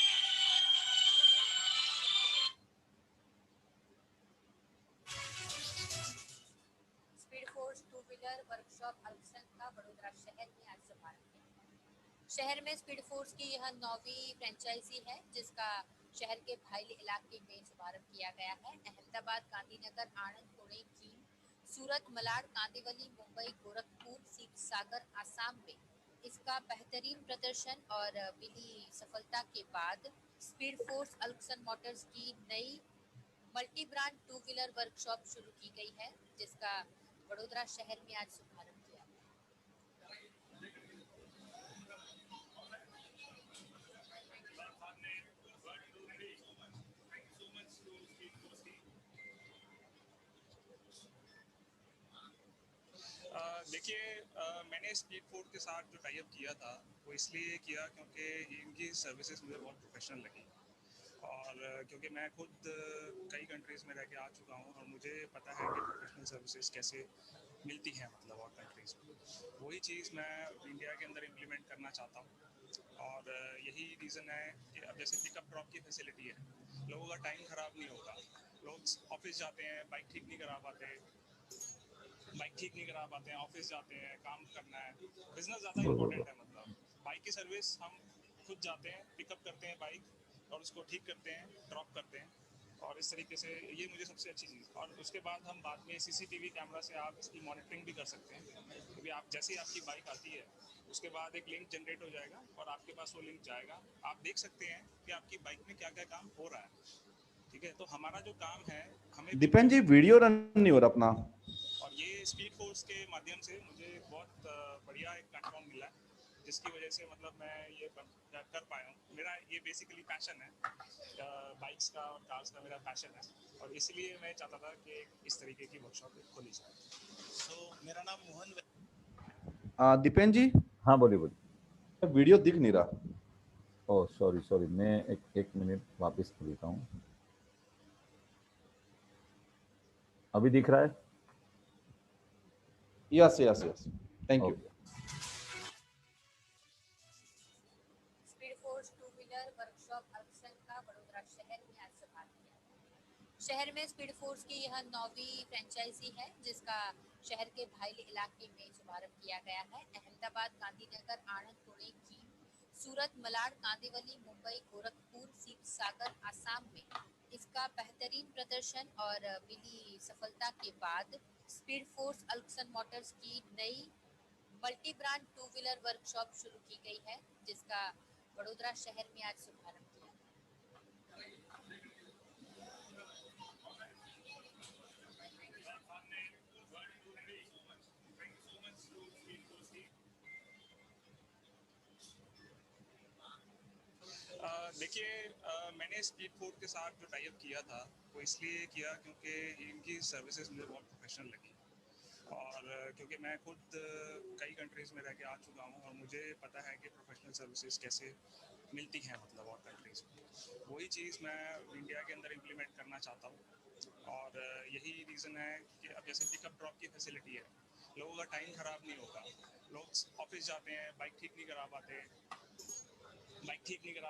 Speed force two wheeler workshop अल्पसंख्या वडोदरा शहर में आज शुभारंभ किया। शहर में स्पीड फोर्स की यह 9वीं फ्रेंचाइजी है, जिसका शहर के भाईली इलाके में शुभारंभ किया गया है। अहमदाबाद, गांधीनगर, आणंद, पुणे, जींद, सूरत, मलाड, कांदिवली, मुंबई, गोरखपुर, सागर, आसाम में इसका बेहतरीन प्रदर्शन और मिली सफलता के बाद स्पीड फोर्स अल्क्सन मोटर्स की नई multi brand to wheeler workshop शुरू की गई है, जिसका वडोदरा शहर में आज शुभारंभ किया। देखिए, मैंने स्पीड फोर्स के साथ जो टाई अप किया था वो इसलिए किया क्योंकि इनकी सर्विसेज मुझे बहुत प्रोफेशनल लगी। और क्योंकि मैं खुद कई कंट्रीज़ में रह के आ चुका हूँ और मुझे पता है कि प्रोफेशनल सर्विसेज कैसे मिलती हैं, मतलब और कंट्रीज़ में वही चीज़ मैं इंडिया के अंदर इम्प्लीमेंट करना चाहता हूँ। और यही रीज़न है कि अब जैसे पिकअप ड्रॉप की फैसिलिटी है, लोगों का टाइम ख़राब नहीं होगा। लोग ऑफिस जाते हैं, बाइक ठीक नहीं करा पाते, ऑफिस जाते हैं, काम करना है, बिजनेस ज़्यादा इंपॉर्टेंट है। मतलब बाइक की सर्विस हम खुद जाते हैं, पिकअप करते हैं बाइक और उसको ठीक करते हैं, ड्रॉप करते हैं। और इस तरीके से ये मुझे सबसे अच्छी चीज़। और उसके बाद हम बाद में सीसीटीवी कैमरा से आप इसकी मॉनिटरिंग भी कर सकते हैं, क्योंकि आप जैसे ही आपकी बाइक आती है उसके बाद एक लिंक जनरेट हो जाएगा और आपके पास वो लिंक जाएगा। आप देख सकते हैं कि आपकी बाइक में क्या क्या काम हो रहा है। ठीक है, तो हमारा जो काम है, हमें दीपेन जी वीडियो रन नहीं हो रहा अपना। और ये स्पीड फोर्स के माध्यम से मुझे बहुत बढ़िया एक प्लेटफॉर्म मिला है, जिसकी वजह से मतलब मैं ये कर पाया हूँ। मेरा ये बेसिकली पैशन है, बाइक्स का और कार्स का मेरा पैशन है, और इसलिए मैं चाहता था कि इस तरीके की वर्कशॉप खोली जाए। तो मेरा नाम मोहन। दीपेन जी, हाँ बोलिए बोलिए। वीडियो दिख नहीं रहा। ओह सॉरी सॉरी, मैं एक मिनट वापस कर देता हूँ। अभी दिख रहा है? Yes yes yes, thank you. Okay. Speed force two wheeler workshop अल्क्सन का वडोदरा शहर में आज शुभारंभ किया। शहर में स्पीड फोर्स की यह 9वीं फ्रेंचाइजी है, जिसका शहर के भाईली इलाके में शुभारंभ किया गया है। अहमदाबाद, गांधीनगर, आणंद, पुणे, जींद, सूरत, मलाड, कांदिवली, मुंबई, गोरखपुर, सागर, आसाम में इसका बेहतरीन प्रदर्शन और मिली सफलता के बाद स्पीड फोर्स अल्क्सन मोटर्स की नई multi brand to wheeler workshop शुरू की गई है, जिसका वडोदरा शहर में आज शुभारंभ किया। देखिए, मैंने स्पीड फोर्स के साथ जो टाई अप किया था वो इसलिए किया क्योंकि इनकी सर्विसेज मुझे बहुत प्रोफेशनल लगी। और क्योंकि मैं खुद कई कंट्रीज़ में रह के आ चुका हूँ और मुझे पता है कि प्रोफेशनल सर्विसेज कैसे मिलती हैं, मतलब और कंट्रीज़ में वही चीज़ मैं इंडिया के अंदर इम्प्लीमेंट करना चाहता हूँ। और यही रीज़न है कि अब जैसे पिकअप ड्रॉप की फैसिलिटी है, लोगों का टाइम ख़राब नहीं होगा। लोग ऑफिस जाते हैं, बाइक ठीक नहीं करा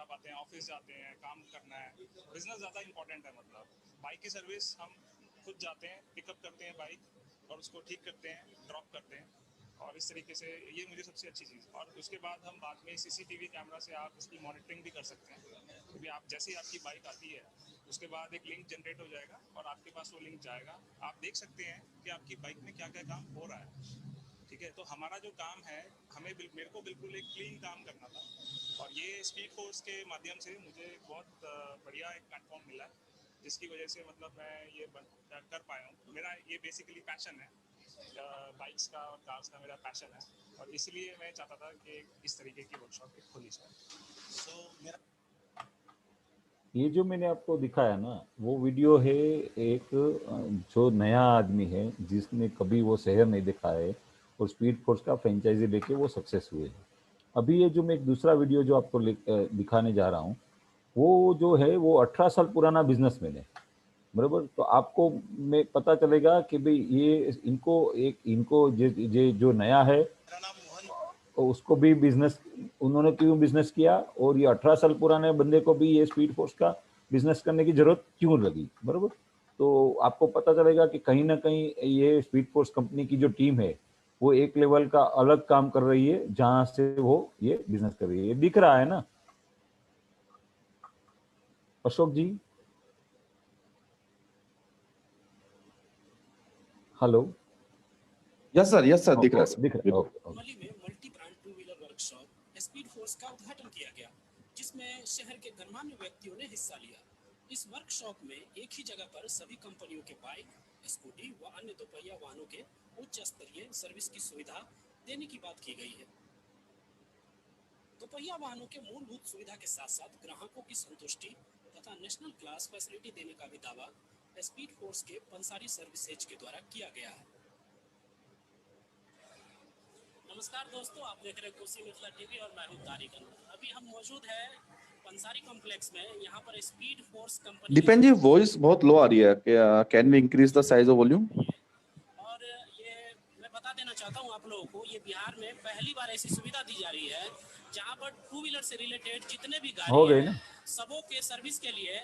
पाते, ऑफिस जाते हैं, काम करना है, बिजनेस ज़्यादा इंपॉर्टेंट है। मतलब बाइक की सर्विस हम खुद जाते हैं, पिकअप करते हैं बाइक और उसको ठीक करते हैं, ड्रॉप करते हैं। और इस तरीके से ये मुझे सबसे अच्छी चीज़। और उसके बाद हम बाद में सीसीटीवी कैमरा से आप इसकी मॉनिटरिंग भी कर सकते हैं, क्योंकि आप जैसे ही आपकी बाइक आती है उसके बाद एक लिंक जनरेट हो जाएगा और आपके पास वो लिंक जाएगा। आप देख सकते हैं कि आपकी बाइक में क्या क्या काम हो रहा है। ठीक है, तो हमारा जो काम है, मेरे को बिल्कुल एक क्लीन काम करना था, और ये स्पीड फोर्स के माध्यम से मुझे बहुत बढ़िया एक प्लेटफॉर्म मिला है, जिसकी वजह से मतलब मैं ये कर पाया हूँ। मेरा ये बेसिकली पैशन है, बाइक्स का और कार्स का मेरा पैशन है, और इसलिए मैं चाहता था कि इस तरीके की वर्कशॉप खोली जाए। तो मेरा ये जो मैंने आपको दिखाया ना, वो वीडियो है एक जो नया आदमी है जिसने कभी वो शहर नहीं देखा है और स्पीड फोर्स का फ्रेंचाइजी लेके वो सक्सेस हुए हैं। अभी ये जो मैं एक दूसरा वीडियो जो आपको दिखाने जा रहा हूँ, वो जो है वो 18 साल पुराना बिजनेसमैन है, बराबर। तो आपको में पता चलेगा कि भाई ये इनको जे जो नया है नाम मोहन। तो उसको भी बिजनेस, उन्होंने क्यों बिजनेस किया, और ये 18 साल पुराने बंदे को भी ये स्पीड फोर्स का बिजनेस करने की जरूरत क्यों लगी, बराबर। तो आपको पता चलेगा कि कहीं ना कहीं ये स्पीड फोर्स कंपनी की जो टीम है वो एक लेवल का अलग काम कर रही है जहां से वो ये बिजनेस कर रही है। ये दिख रहा है ना अशोक जी? हेलो? यस सर दिख रहा है सर, दिख रहा है, बिल्कुल। ओके। मनाली में multi brand to wheeler workshop speed force का उद्घाटन किया गया, जिसमें शहर के गणमान्य व्यक्तियों ने हिस्सा लिया। इस वर्कशॉप में एक ही जगह पर सभी कंपनियों के बाइक, स्कूटी व अन्य दोपहिया वाहनों के उच्च स्तरीय सर्विस की सुविधा देने की बात की गई है। दोपहिया वाहनों के मूलभूत सुविधा के साथ साथ ग्राहकों की संतुष्टि तथा नेशनल क्लास फैसिलिटी देने का भी दावा स्पीड फोर्स के पंसारी सर्विसेज के द्वारा किया गया है। नमस्कार दोस्तों, आप देख रहे हैं कोसी मिथिला टीवी और मैं हूं तारिक। अभी हम मौजूद हैं पंसारी कॉम्प्लेक्स में। यहाँ पर speed force company Dipen ji voice बहुत लो आ रही है, can we increase the size of volume? और ये मैं बता देना चाहता हूँ आप लोगों को, ये बिहार में पहली बार ऐसी सुविधा दी जा रही है जहाँ पर टू व्हीलर से रिलेटेड जितने भी हो गाड़ी गई है ना? सबों के सर्विस के लिए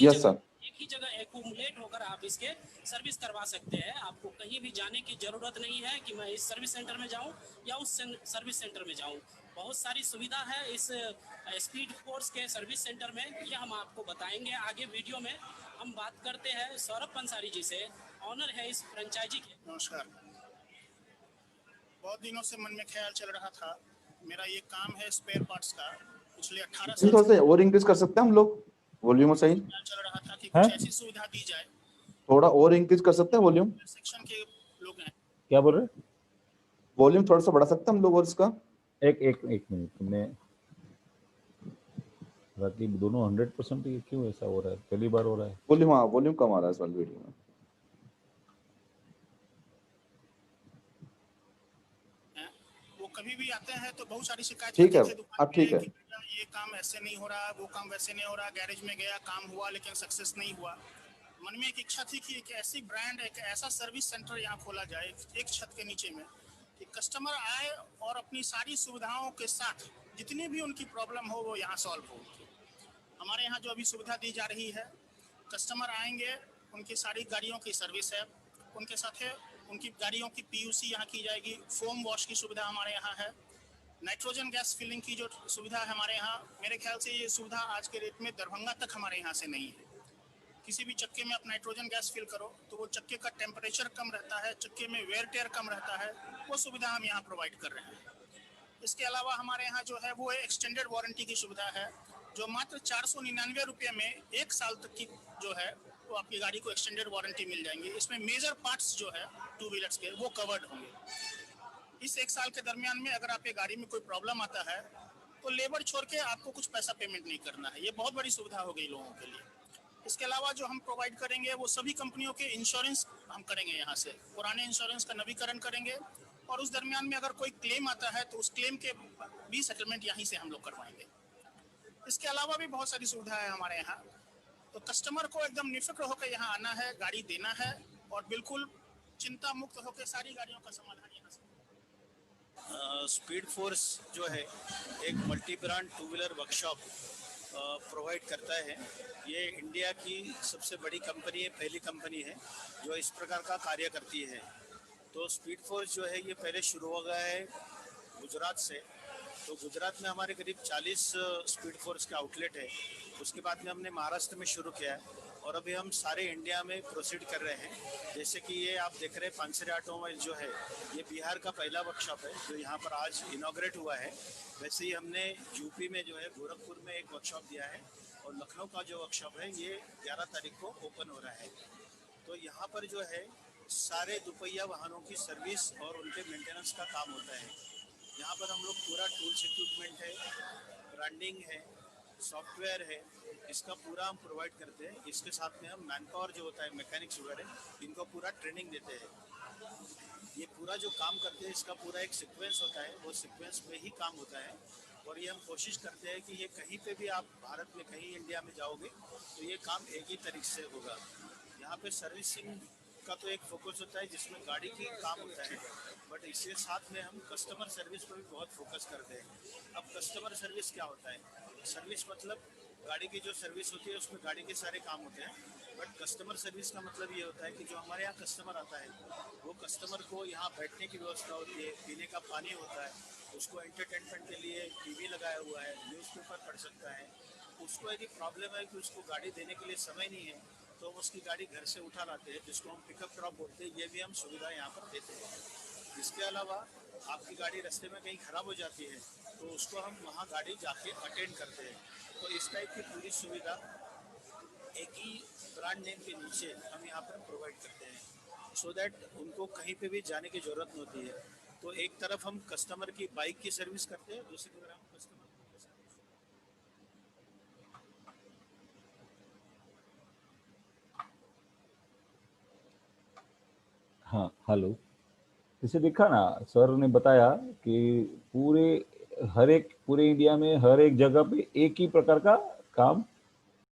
यस सर। एक ही जगह एक्यूमुलेट होकर आप इसके सर्विस करवा सकते हैं। आपको कहीं भी जाने की जरूरत नहीं है कि मैं इस सर्विस सेंटर में जाऊं या उस सर्विस सेंटर में जाऊं। बहुत सारी सुविधा है इस स्पीड फोर्स के सर्विस सेंटर में, ये हम आपको बताएंगे आगे वीडियो में। हम बात करते हैं सौरभ पंसारी जी से, ऑनर है इस फ्रेंचाइजी के। नमस्कार। बहुत दिनों से मन में ख्याल चल रहा था, मेरा ये काम है स्पेयर पार्ट्स का। पिछले 18 साल थोड़ा से सा और इंक्रीज कर सकते हैं हम लोग वॉल्यूम सही? ख्याल चल रहा था कि हैं? कुछ ऐसी सुविधा दी जाए। थोड़ा और इंक्रीज कर सकते हैं वॉल्यूम? सेक्शन के लोग हैं। क्या बोल रहे? वॉल्यूम थोड़ा सा बढ़ा सकते हैं हम लोग और इसका? एक मिनट, तुमने बाकी दोनों 100% ये क्यों ऐसा हो रहा है? पहली बार हो रहा है। वॉल्यूम, हाँ वॉल्यूम कम आ रहा है इस वाली वीडियो में। वो कभी भी आते हैं तो बहुत सारी शिकायत ठीक है, होती दुकान अब ठीक पे है। कि भैया ये काम ऐसे नहीं हो रहा, वो काम वैसे नहीं हो रहा। गैरेज में गया, काम हुआ लेकिन सक्सेस नहीं हुआ। मन में एक इच्छा थी कि एक ऐसी ब्रांड, एक ऐसा सर्विस सेंटर यहाँ खोला जाए एक छत के नीचे में, कि कस्टमर आए और अपनी सारी सुविधाओं के साथ जितनी भी उनकी प्रॉब्लम हो वो यहाँ सॉल्व हो। हमारे यहाँ जो अभी सुविधा दी जा रही है, कस्टमर आएंगे, उनकी सारी गाड़ियों की सर्विस है, उनके साथ है उनकी गाड़ियों की पीयूसी यहाँ की जाएगी, फोम वॉश की सुविधा हमारे यहाँ है, नाइट्रोजन गैस फिलिंग की जो सुविधा है हमारे यहाँ। मेरे ख्याल से ये सुविधा आज के डेट में दरभंगा तक हमारे यहाँ से नहीं है। किसी भी चक्के में आप नाइट्रोजन गैस फिल करो तो वो चक्के का टेम्परेचर कम रहता है, चक्के में वेयर टेयर कम रहता है, वो सुविधा हम यहाँ प्रोवाइड कर रहे हैं। इसके अलावा हमारे यहाँ जो है वो एक्सटेंडेड वारंटी की सुविधा है, जो मात्र 499 रुपये में 1 साल तक की जो है वो आपकी गाड़ी को एक्सटेंडेड वारंटी मिल जाएंगी। इसमें मेजर पार्ट्स जो है टू व्हीलर्स के वो कवर्ड होंगे। इस 1 साल के दरमियान में अगर आपकी गाड़ी में कोई प्रॉब्लम आता है तो लेबर छोड़ के आपको कुछ पैसा पेमेंट नहीं करना है। ये बहुत बड़ी सुविधा हो गई लोगों के लिए। इसके अलावा जो हम प्रोवाइड करेंगे वो सभी कंपनियों के इंश्योरेंस हम करेंगे यहाँ से, पुराने इंश्योरेंस का नवीकरण करेंगे, और उस दरमियान में अगर कोई क्लेम आता है तो उस क्लेम के भी सेटलमेंट यहीं से हम लोग करवाएंगे। इसके अलावा भी बहुत सारी सुविधा है हमारे यहाँ। तो कस्टमर को एकदम निफिक्र होकर यहाँ आना है, गाड़ी देना है, और बिल्कुल चिंता मुक्त होकर सारी गाड़ियों का समाधान यहाँ से। स्पीड फोर्स जो है एक multi brand to wheeler workshop provide करता है। ये इंडिया की सबसे बड़ी कंपनी है, पहली कंपनी है जो इस प्रकार का कार्य करती है। तो स्पीड फोर्स जो है ये पहले शुरू हो गया है गुजरात से। तो गुजरात में हमारे करीब 40 स्पीड फोर्स के आउटलेट है। उसके बाद में हमने महाराष्ट्र में शुरू किया है और अभी हम सारे इंडिया में प्रोसीड कर रहे हैं। जैसे कि ये आप देख रहे हैं पंसारी ऑटोमोबाइल जो है ये बिहार का पहला वर्कशॉप है जो यहाँ पर आज इनॉग्रेट हुआ है। वैसे ही हमने यूपी में जो है गोरखपुर में एक वर्कशॉप दिया है और लखनऊ का जो वर्कशॉप है ये 11 तारीख को ओपन हो रहा है। तो यहाँ पर जो है सारे दोपहिया वाहनों की सर्विस और उनके मेंटेनेंस का काम होता है। यहाँ पर हम लोग पूरा टूल्स इक्विपमेंट है, ब्रांडिंग है, सॉफ्टवेयर है, इसका पूरा हम प्रोवाइड करते हैं। इसके साथ में हम मैन पावर जो होता है, मैकेनिक्स वगैरह, इनको पूरा ट्रेनिंग देते हैं। ये पूरा जो काम करते हैं इसका पूरा एक सीक्वेंस होता है, वो सीक्वेंस में ही काम होता है। और ये हम कोशिश करते हैं कि ये कहीं पे भी आप भारत में कहीं इंडिया में जाओगे तो ये काम एक ही तरीके से होगा। यहाँ पे सर्विसिंग उसका तो एक फोकस होता है जिसमें गाड़ी की काम होता है, बट इसके साथ में हम कस्टमर सर्विस पर भी बहुत फोकस करते हैं। अब कस्टमर सर्विस क्या होता है? सर्विस मतलब गाड़ी की जो सर्विस होती है उसमें गाड़ी के सारे काम होते हैं, बट कस्टमर सर्विस का मतलब ये होता है कि जो हमारे यहाँ कस्टमर आता है वो कस्टमर को यहाँ बैठने की व्यवस्था होती है, पीने का पानी होता है, उसको एंटरटेनमेंट के लिए टीवी लगाया हुआ है, न्यूज़पेपर पढ़ सकता है। उसको यदि प्रॉब्लम है कि उसको गाड़ी देने के लिए समय नहीं है तो हम उसकी गाड़ी घर से उठा लाते हैं, जिसको हम पिकअप ड्रॉप बोलते हैं। ये भी हम सुविधा यहाँ पर देते हैं। इसके अलावा आपकी गाड़ी रास्ते में कहीं ख़राब हो जाती है तो उसको हम वहाँ गाड़ी जाके अटेंड करते हैं। तो इस टाइप की पूरी सुविधा एक ही ब्रांड नेम के नीचे हम यहाँ पर प्रोवाइड करते हैं, सो दैट उनको कहीं पे भी जाने की ज़रूरत नहीं होती है। तो एक तरफ हम कस्टमर की बाइक की सर्विस करते हैं, दूसरी तरफ हम कस्टमर हाँ हेलो, जैसे देखा ना, सर ने बताया कि पूरे इंडिया में हर एक जगह पे एक ही प्रकार का काम